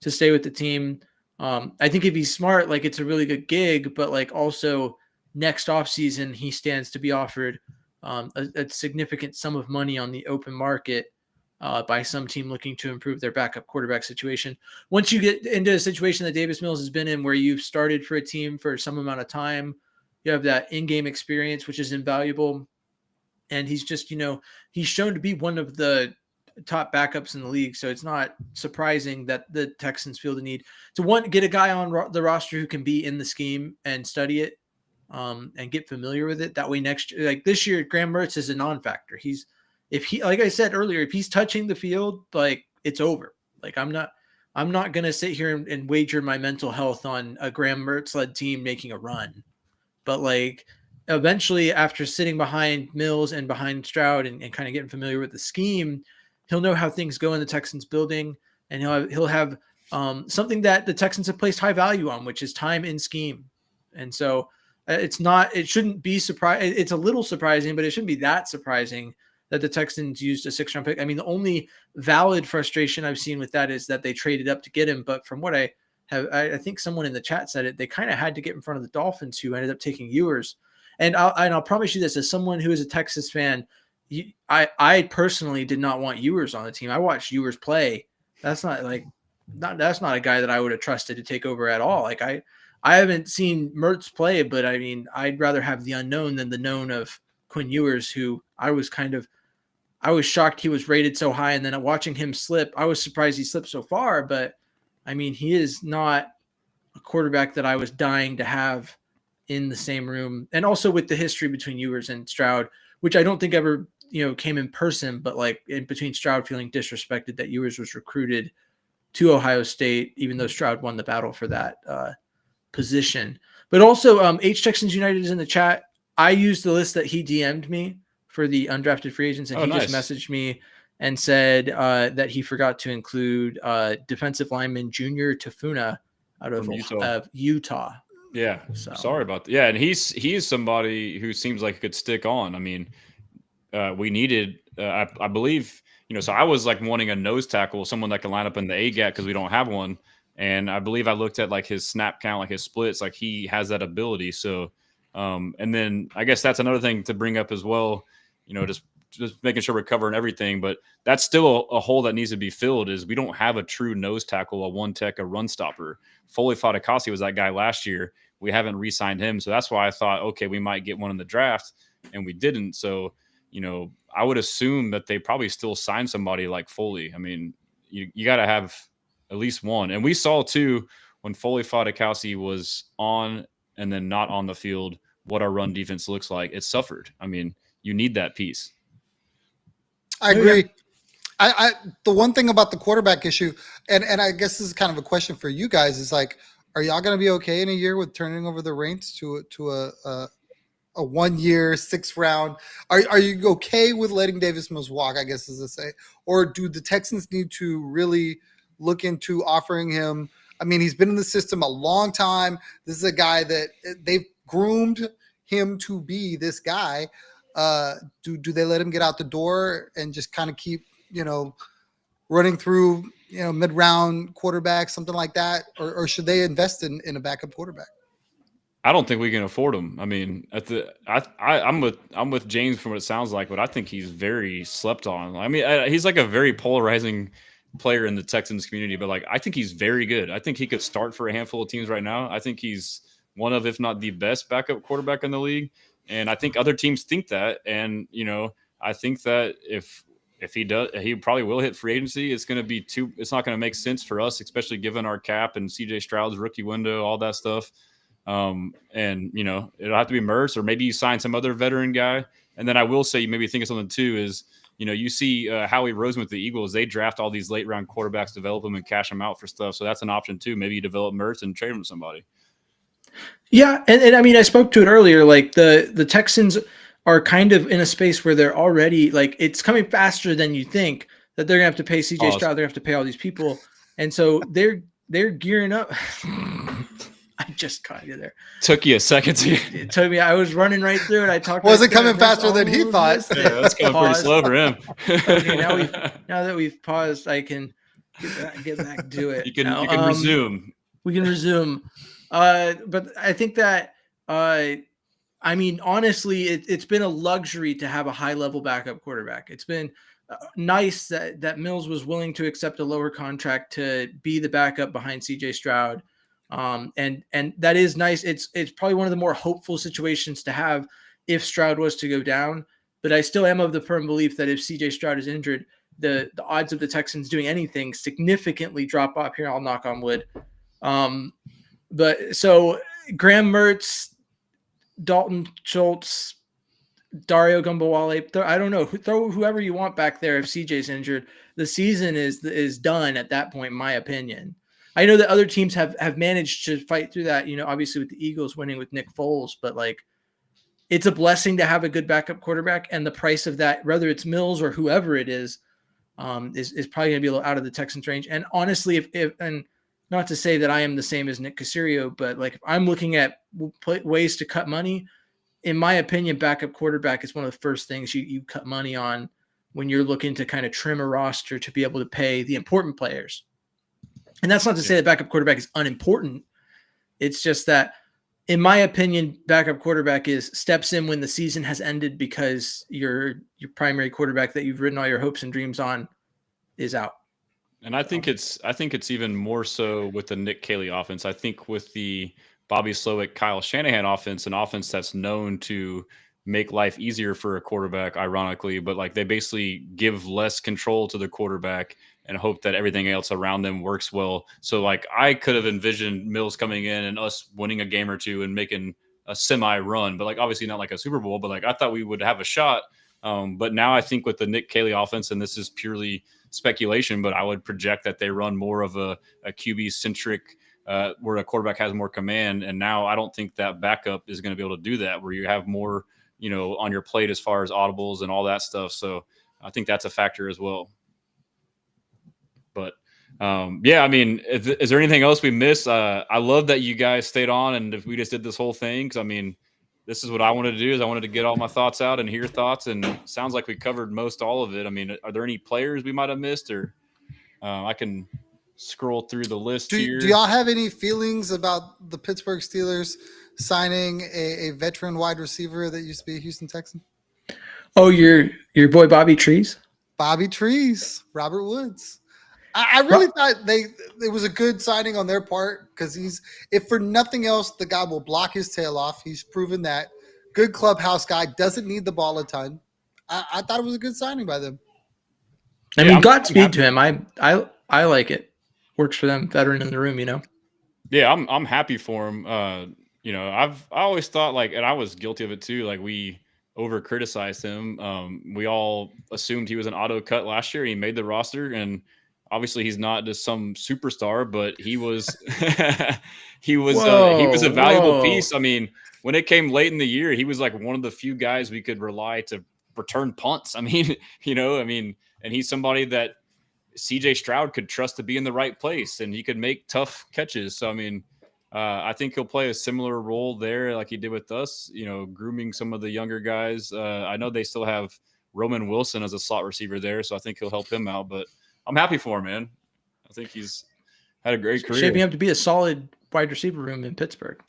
to stay with the team. I think if he's smart, like it's a really good gig, but like also next offseason, he stands to be offered a significant sum of money on the open market by some team looking to improve their backup quarterback situation. Once you get into a situation that Davis Mills has been in where you've started for a team for some amount of time, you have that in-game experience, which is invaluable. And he's just, he's shown to be one of the top backups in the league. So it's not surprising that the Texans feel the need to get a guy on the roster who can be in the scheme and study it and get familiar with it. That way next year, like this year, Graham Mertz is a non-factor. Like I said earlier, if he's touching the field, like it's over. Like I'm not going to sit here and wager my mental health on a Graham Mertz led team making a run. But like eventually after sitting behind Mills and behind Stroud and kind of getting familiar with the scheme, he'll know how things go in the Texans building, and he'll have something that the Texans have placed high value on, which is time in scheme. And so it shouldn't be surprising. It's a little surprising, but it shouldn't be that surprising that the Texans used a 6th-round pick. I mean, the only valid frustration I've seen with that is that they traded up to get him. But from what I think someone in the chat said it, they kind of had to get in front of the Dolphins, who ended up taking Ewers. And I'll promise you this, as someone who is a Texas fan, I personally did not want Ewers on the team. I watched Ewers play. That's not a guy that I would have trusted to take over at all. Like I haven't seen Mertz play, but I mean, I'd rather have the unknown than the known of Quinn Ewers, who I was shocked he was rated so high. And then watching him slip, I was surprised he slipped so far, but I mean, he is not a quarterback that I was dying to have in the same room. And also with the history between Ewers and Stroud, which I don't think ever, came in person, but like in between Stroud feeling disrespected that Ewers was recruited to Ohio State, even though Stroud won the battle for that position. But also H Texans United is in the chat. I used the list that he DM'd me for the undrafted free agents, and just messaged me and said that he forgot to include defensive lineman Junior Tafuna out of Utah. Yeah, so. Sorry about that. Yeah, and he's somebody who seems like he could stick on. I mean, we needed, I believe, so I was like wanting a nose tackle, someone that can line up in the A gap because we don't have one. And I believe I looked at like his snap count, like his splits, like he has that ability. So, and then I guess that's another thing to bring up as well. Just making sure we're covering everything, but that's still a hole that needs to be filled. Is we don't have a true nose tackle, a one tech, a run stopper. Foley Fatukasi was that guy last year. We haven't re-signed him, so that's why I thought, okay, we might get one in the draft, and we didn't. So, I would assume that they probably still sign somebody like Foley. I mean, you got to have at least one, and we saw too when Foley Fatukasi was on and then not on the field what our run defense looks like. It suffered. I mean, you need that piece. I agree. I the one thing about the quarterback issue, and I guess this is kind of a question for you guys, is like, are y'all going to be okay in a year with turning over the reins to a 1 year, 6th round? Are you okay with letting Davis Mills walk, I guess, as I say? Or do the Texans need to really look into offering him? I mean, he's been in the system a long time. This is a guy that they've groomed him to be this guy. Do they let him get out the door and just kind of keep, running through, mid-round quarterback, something like that? Or should they invest in a backup quarterback? I don't think we can afford him. I mean, I'm with James from what it sounds like, but I think he's very slept on. I mean, he's like a very polarizing player in the Texans community, but like, I think he's very good. I think he could start for a handful of teams right now. I think he's one of, if not the best backup quarterback in the league. And I think other teams think that. And, I think that if he does, he probably will hit free agency. It's going to be it's not going to make sense for us, especially given our cap and CJ Stroud's rookie window, all that stuff. And, it'll have to be Mertz, or maybe you sign some other veteran guy. And then I will say, maybe think of something too, is, you see Howie Roseman with the Eagles, they draft all these late round quarterbacks, develop them and cash them out for stuff. So that's an option too. Maybe you develop Mertz and trade him to somebody. Yeah, and I mean, I spoke to it earlier. Like the Texans are kind of in a space where they're already like it's coming faster than you think that they're gonna have to pay CJ Stroud, they're gonna have to pay all these people, and so they're gearing up. I just caught you there. Took you a second to. It took me. I was running right through it. I talked. Wasn't coming faster than he thought. Yeah, that's coming pretty slow for him. Okay, now that we've paused, I can get back to it. You can resume. We can resume. But I think that I mean, honestly, it's been a luxury to have a high-level backup quarterback. It's been nice that Mills was willing to accept a lower contract to be the backup behind CJ Stroud. And that is nice. It's probably one of the more hopeful situations to have if Stroud was to go down. But I still am of the firm belief that if CJ Stroud is injured, the odds of the Texans doing anything significantly drop off here. I'll knock on wood. But so Graham Mertz, Dalton Schultz, Dario Gumbawale, I don't know, throw whoever you want back there if CJ's injured. The season is done at that point, in my opinion. I know that other teams have managed to fight through that, obviously with the Eagles winning with Nick Foles, but like it's a blessing to have a good backup quarterback, and the price of that, whether it's Mills or whoever it is probably going to be a little out of the Texans range. And honestly, if and not to say that I am the same as Nick Caserio, but like if I'm looking at ways to cut money, in my opinion, backup quarterback is one of the first things you cut money on when you're looking to kind of trim a roster to be able to pay the important players. And that's not to say that backup quarterback is unimportant. It's just that, in my opinion, backup quarterback steps in when the season has ended because your primary quarterback that you've written all your hopes and dreams on is out. And I think it's even more so with the Nick Caley offense. I think with the Bobby Slowick, Kyle Shanahan offense, an offense that's known to make life easier for a quarterback, ironically, but like they basically give less control to the quarterback and hope that everything else around them works well. So like I could have envisioned Mills coming in and us winning a game or two and making a semi run, but like obviously not like a Super Bowl, but like I thought we would have a shot. But now I think with the Nick Caley offense, and this is purely speculation, but I would project that they run more of a QB centric where a quarterback has more command. And now I don't think that backup is going to be able to do that, where you have more, on your plate as far as audibles and all that stuff. So I think that's a factor as well. But yeah, I mean, is there anything else we missed? I love that you guys stayed on and if we just did this whole thing. Cause I mean, this is what I wanted to do, is I wanted to get all my thoughts out and hear thoughts, and it sounds like we covered all of it. I mean, are there any players we might've missed, or I can scroll through the list here. Do y'all have any feelings about the Pittsburgh Steelers signing a veteran wide receiver that used to be a Houston Texan? Oh, your boy Bobby Trees? Bobby Trees, Robert Woods. I really thought it was a good signing on their part, because if for nothing else, the guy will block his tail off. He's proven that. Good clubhouse guy, doesn't need the ball a ton. I thought it was a good signing by them. I mean, Godspeed to him. I like it. Works for them, veteran in the room, Yeah, I'm happy for him. I always thought and I was guilty of it too. Like we over criticized him. We all assumed he was an auto cut last year. He made the roster, and obviously he's not just some superstar, but he was he was a valuable piece. I mean, when it came late in the year, he was like one of the few guys we could rely to return punts. I mean, and he's somebody that CJ Stroud could trust to be in the right place, and he could make tough catches. So, I mean, I think he'll play a similar role there like he did with us, grooming some of the younger guys. I know they still have Roman Wilson as a slot receiver there, so I think he'll help him out. But I'm happy for him, man. I think he's had a great career. Shaping up to be a solid wide receiver room in Pittsburgh.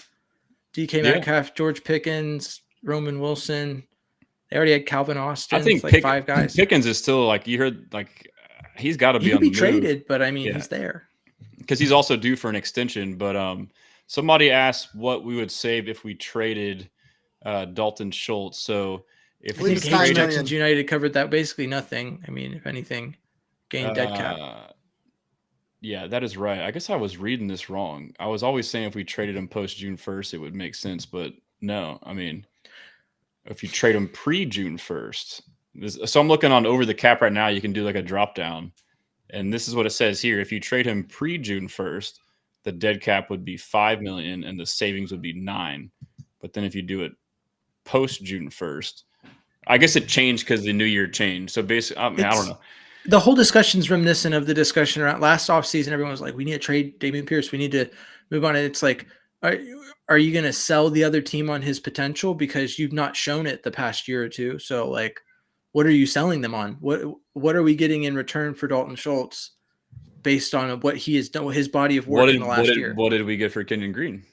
DK Metcalf, George Pickens, Roman Wilson. They already had Calvin Austin. I think five guys. Pickens is still you heard he's got to be on the move. Traded, but I mean he's there because he's also due for an extension. But somebody asked what we would save if we traded Dalton Schultz. So if we Texans United covered that, basically nothing. I mean, if anything, gained dead cap. Yeah, that is right. I guess I was reading this wrong. I was always saying if we traded him post June 1st, it would make sense. But no, I mean, if you trade him pre June 1st. So I'm looking on over the cap right now. You can do a drop down, and this is what it says here. If you trade him pre June 1st, the dead cap would be $5 million and the savings would be $9 million. But then if you do it post June 1st, I guess it changed because the new year changed. So basically, I don't know. The whole discussion's reminiscent of the discussion around last offseason. Everyone was like, we need to trade Dameon Pierce. We need to move on. And it's like, are you going to sell the other team on his potential? Because you've not shown it the past year or two. So like, what are you selling them on? What are we getting in return for Dalton Schultz based on what he has done with his body of work in the last year? What did we get for Kenyon Green?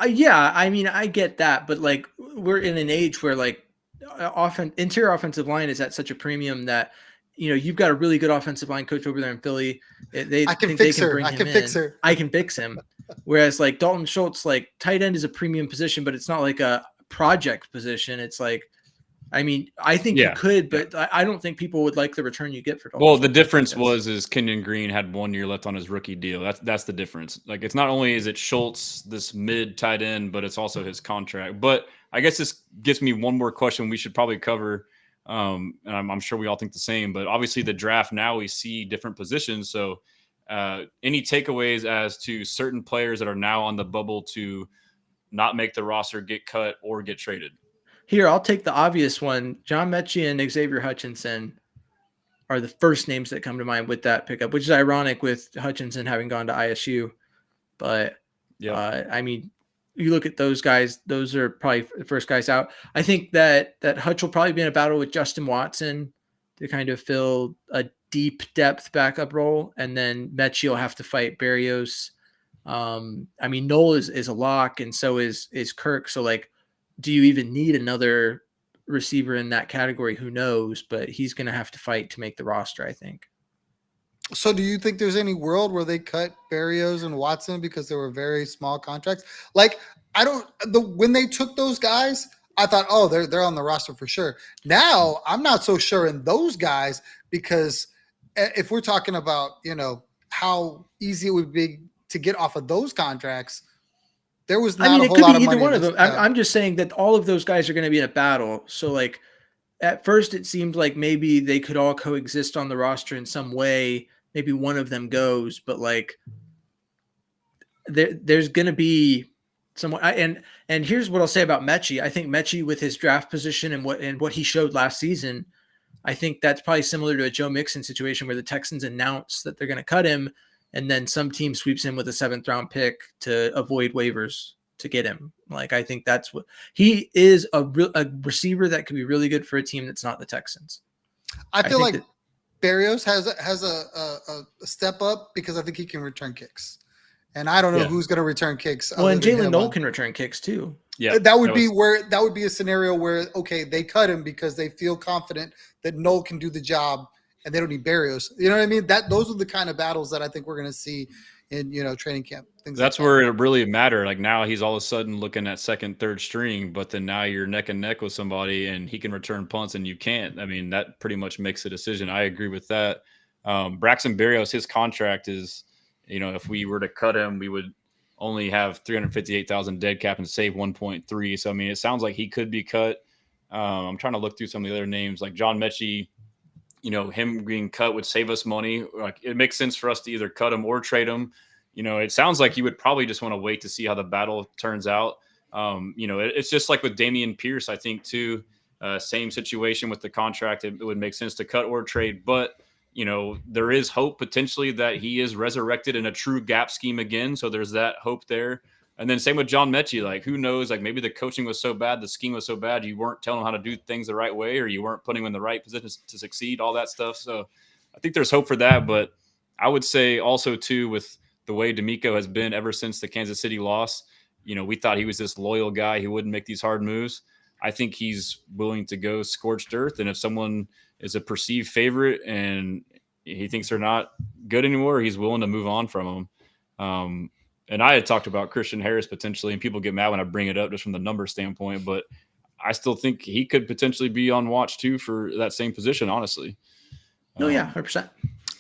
Yeah, I mean, I get that, but like we're in an age where like interior offensive line is at such a premium that you've got a really good offensive line coach over there in Philly. I can fix him. Whereas like Dalton Schultz, like tight end is a premium position, but it's not like a project position. It's like, I mean, I think you could, but I don't think people would like the return you get for Dalton Schultz. The difference is Kenyon Green had 1 year left on his rookie deal. That's the difference. Like, it's not only is it Schultz, this mid tight end, but it's also his contract. But I guess this gives me one more question we should probably cover. And I'm sure we all think the same, but obviously the draft now we see different positions. So any takeaways as to certain players that are now on the bubble to not make the roster, get cut, or get traded? Here, I'll take the obvious one. John Mechie and Xavier Hutchinson are the first names that come to mind with that pickup, which is ironic with Hutchinson having gone to ISU. But I mean, you look at those guys; those are probably the first guys out. I think that Hutch will probably be in a battle with Justin Watson to kind of fill a deep depth backup role, and then Mechie will have to fight Berrios. I mean, Knoll is a lock, and so is Kirk. So like, do you even need another receiver in that category? Who knows? But he's going to have to fight to make the roster, I think. So do you think there's any world where they cut Berrios and Watson because they were very small contracts? Like, when they took those guys, I thought, oh, they're on the roster for sure. Now I'm not so sure in those guys, because if we're talking about, how easy it would be to get off of those contracts, there was not a whole lot of money. It could be either one of them. I'm just saying that all of those guys are going to be in a battle. So like at first it seemed like maybe they could all coexist on the roster in some way. Maybe one of them goes, but like there's going to be someone. And here's what I'll say about Mechie. I think Mechie with his draft position and what he showed last season, I think that's probably similar to a Joe Mixon situation where the Texans announce that they're going to cut him, and then some team sweeps him with a 7th round pick to avoid waivers to get him. Like, I think that's what he is, a receiver that could be really good for a team that's not the Texans. I feel like Berrios has a step up because I think he can return kicks, and I don't know who's going to return kicks. Well, and Jalen Knoll can return kicks too. Yeah, that would be a scenario where, okay, they cut him because they feel confident that Knoll can do the job and they don't need Berrios. You know what I mean? Those are the kind of battles that I think we're going to see in, training camp. That's where it really mattered. Like, now he's all of a sudden looking at second, third string, but then now you're neck and neck with somebody and he can return punts and you can't. I mean, that pretty much makes a decision. I agree with that. Braxton Berrios, his contract is, if we were to cut him, we would only have $358,000 dead cap and save 1.3. So, I mean, it sounds like he could be cut. I'm trying to look through some of the other names like John Mechie. Him being cut would save us money. Like, it makes sense for us to either cut him or trade him. It sounds like you would probably just want to wait to see how the battle turns out. It's just like with Dameon Pierce, I think too, same situation with the contract. It would make sense to cut or trade, but there is hope potentially that he is resurrected in a true gap scheme again. So there's that hope there. And then same with John Mechie, like, who knows, like maybe the coaching was so bad, the scheme was so bad, you weren't telling him how to do things the right way, or you weren't putting him in the right positions to succeed, all that stuff. So I think there's hope for that. But I would say also too, with the way D'Amico has been ever since the Kansas City loss, we thought he was this loyal guy. He wouldn't make these hard moves. I think he's willing to go scorched earth. And if someone is a perceived favorite and he thinks they're not good anymore, he's willing to move on from them. And I had talked about Christian Harris potentially, and people get mad when I bring it up just from the number standpoint, but I still think he could potentially be on watch too for that same position, honestly. Oh, yeah, 100%.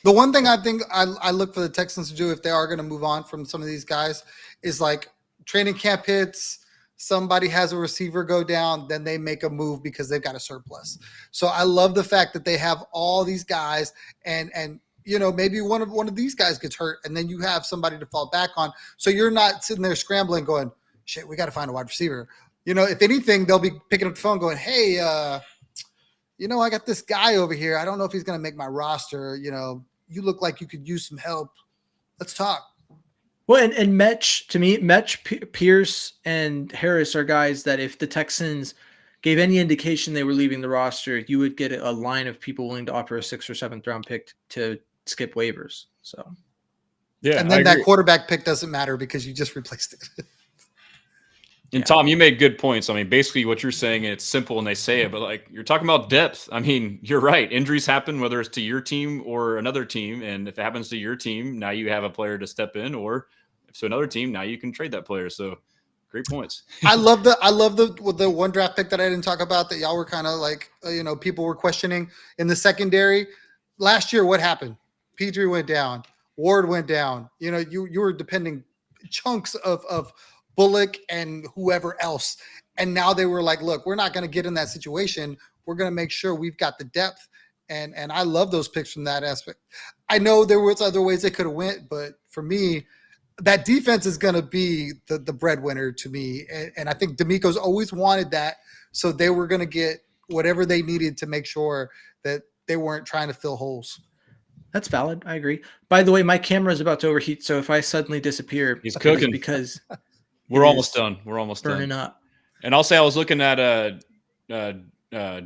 The one thing I think I look for the Texans to do if they are going to move on from some of these guys is, like, training camp hits, somebody has a receiver go down, then they make a move because they've got a surplus. So I love the fact that they have all these guys and maybe one of these guys gets hurt and then you have somebody to fall back on. So you're not sitting there scrambling going, shit, we got to find a wide receiver. If anything, they'll be picking up the phone going, hey, I got this guy over here. I don't know if he's going to make my roster. You look like you could use some help. Let's talk. Well, and Metch, to me, Pierce, and Harris are guys that if the Texans gave any indication they were leaving the roster, you would get a line of people willing to offer a 6th or 7th round pick to skip waivers. So, yeah, and then that quarterback pick doesn't matter because you just replaced it. And Tom, you made good points. I mean, basically what you're saying, it's simple and they say it, but like you're talking about depth. I mean, you're right. Injuries happen, whether it's to your team or another team. And if it happens to your team, now you have a player to step in, or if to another team, now you can trade that player. So great points. I love the one draft pick that I didn't talk about that y'all were kind of like, people were questioning in the secondary. Last year, what happened? Petrie went down. Ward went down. You were depending chunks of Bullock and whoever else. And now they were like, look, we're not going to get in that situation. We're going to make sure we've got the depth. And I love those picks from that aspect. I know there was other ways they could have went, but for me, that defense is going to be the breadwinner to me. And I think D'Amico's always wanted that. So they were going to get whatever they needed to make sure that they weren't trying to fill holes. That's valid. I agree. By the way, my camera is about to overheat. So if I suddenly disappear, he's cooking because we're almost done. We're almost burning done. up. And I'll say I was looking at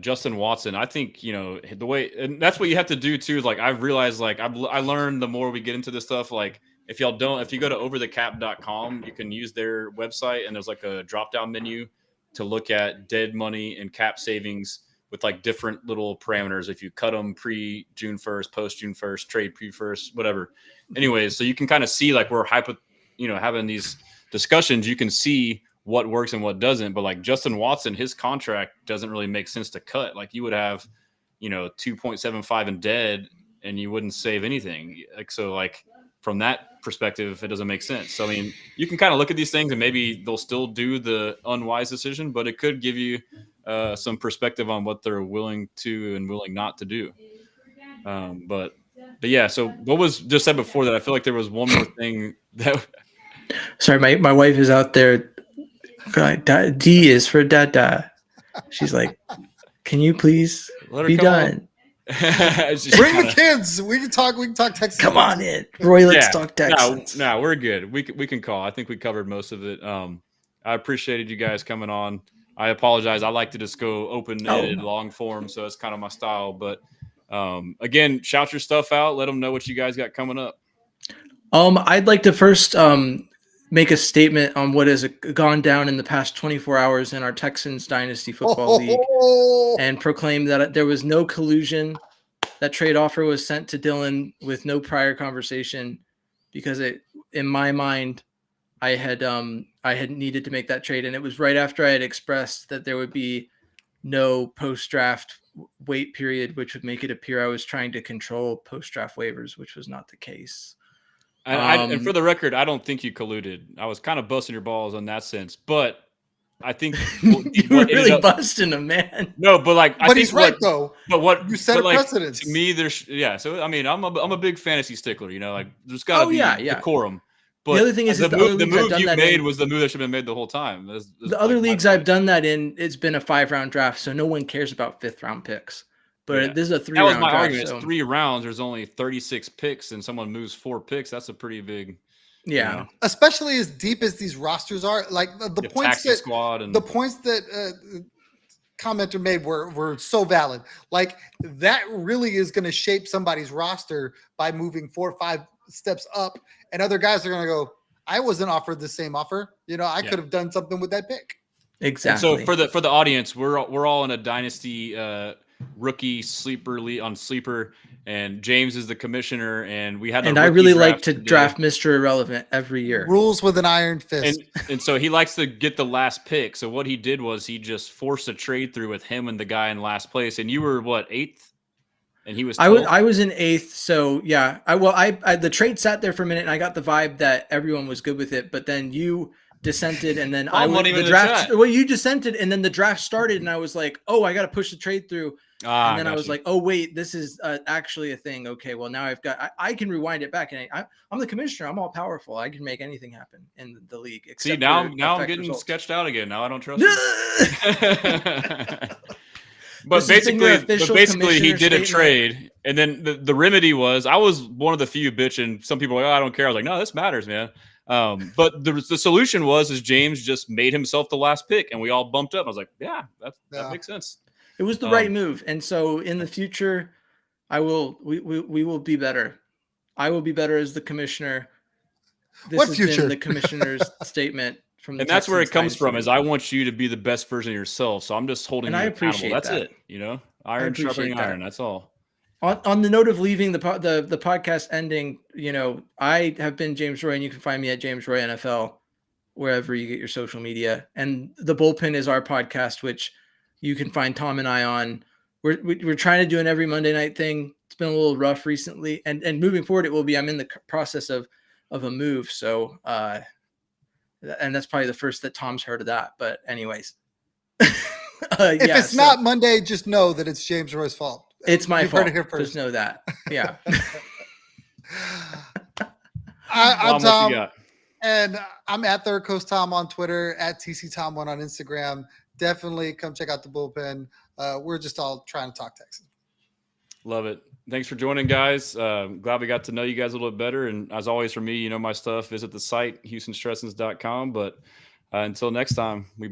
Justin Watson. I think, the way, and that's what you have to do too. Like I've realized, like I learned the more we get into this stuff, like if you go to overthecap.com, you can use their website and there's like a drop down menu to look at dead money and cap savings with like different little parameters. If you cut them pre June 1st, post June 1st, trade pre 1st, whatever. Anyways, so you can kind of see like we're having these discussions, you can see what works and what doesn't. But like Justin Watson, his contract doesn't really make sense to cut. Like you would have, 2.75 in dead and you wouldn't save anything. Like from that perspective, it doesn't make sense. So, I mean, you can kind of look at these things and maybe they'll still do the unwise decision, but it could give you some perspective on what they're willing to and willing not to do. But yeah, so what was just said before that, I feel like there was one more thing that Sorry, my wife is out there. D is for Dada. She's like, can you please be done? Bring the kids. We can talk Texans. Come on in, Roy. Let's talk Texans. No, we're good. We can call. I think we covered most of it. I appreciated you guys coming on. I apologize. I like to just go open-ended, long form, so it's kind of my style. But again, shout your stuff out. Let them know what you guys got coming up. I'd like to first make a statement on what has gone down in the past 24 hours in our Texans Dynasty Football League and proclaim that there was no collusion. That trade offer was sent to Dylan with no prior conversation because in my mind, I had needed to make that trade. And it was right after I had expressed that there would be no post-draft wait period, which would make it appear I was trying to control post-draft waivers, which was not the case. And for the record, I don't think you colluded. I was kind of busting your balls on that sense, but I think you were really busting him, man. No, but like, but he's right though. But what you set a precedent to me? So I mean, I'm a big fantasy stickler. Like there's got to be decorum. But the other thing is the move you made was the move that should have been made the whole time. The other leagues I've done that in, it's been a 5-round draft, so no one cares about 5th-round picks. But this is a 3-round draft. That was my argument. So. It's 3 rounds. There's only 36 picks, and someone moves 4 picks. That's a pretty big. Yeah. Especially as deep as these rosters are. Like the points that commenter made were so valid. Like that really is going to shape somebody's roster by moving 4 or 5 steps up, and other guys are going to go, I wasn't offered the same offer. I could have done something with that pick. Exactly. And so for the audience, we're all in a dynasty rookie sleeper league on sleeper, and James is the commissioner, and we had. And I really like to draft Mr. Irrelevant every year. Rules with an iron fist. And so he likes to get the last pick. So what he did was he just forced a trade through with him and the guy in last place. And you were what, 8th? And he was 12th? I was in 8th. So yeah, I the trade sat there for a minute, and I got the vibe that everyone was good with it. But then you dissented, and then the draft. Well, you dissented, and then the draft started, and I was like, oh, I got to push the trade through. And then I was like, oh, wait, this is actually a thing. Okay, well, now I can rewind it back. And I'm the commissioner. I'm all powerful. I can make anything happen in the league. See, now I'm getting sketched out again. Now I don't trust you. But This has been your basically, official he commissioner did a statement. trade, and then the remedy was I was one of the few bitching. Some people were like, oh, I don't care. I was like, no, this matters, man. But the solution is James just made himself the last pick, and we all bumped up. I was like, yeah, that makes sense. It was the right move, and so in the future, we will be better. I will be better as the commissioner. This has been the commissioner's statement from the and that's Texans where it comes from. Dynasty. Is I want you to be the best version of yourself. So I'm just holding And you I accountable. appreciate That's that. it. You know, iron sharpening iron. That's all. On the note of leaving the podcast ending, you know, I have been James Roy, and you can find me at James Roy NFL wherever you get your social media. And the Bullpen is our podcast, which you can find Tom and I on. We're trying to do an every Monday night thing. It's been a little rough recently, and moving forward it will be. I'm in the process of a move, so and that's probably the first that Tom's heard of that. But anyways, if it's not Monday, just know that it's James Roy's fault. It's my fault. Heard it here first. Just know that. Yeah. I'm Tom, and I'm at Third Coast Tom on Twitter, at TC Tom1 on Instagram. Definitely come check out the Bullpen. We're just all trying to talk Texans. Love it. Thanks for joining, guys. Glad we got to know you guys a little bit better. And as always, for me, you know my stuff. Visit the site, HoustonStressens.com. But until next time, we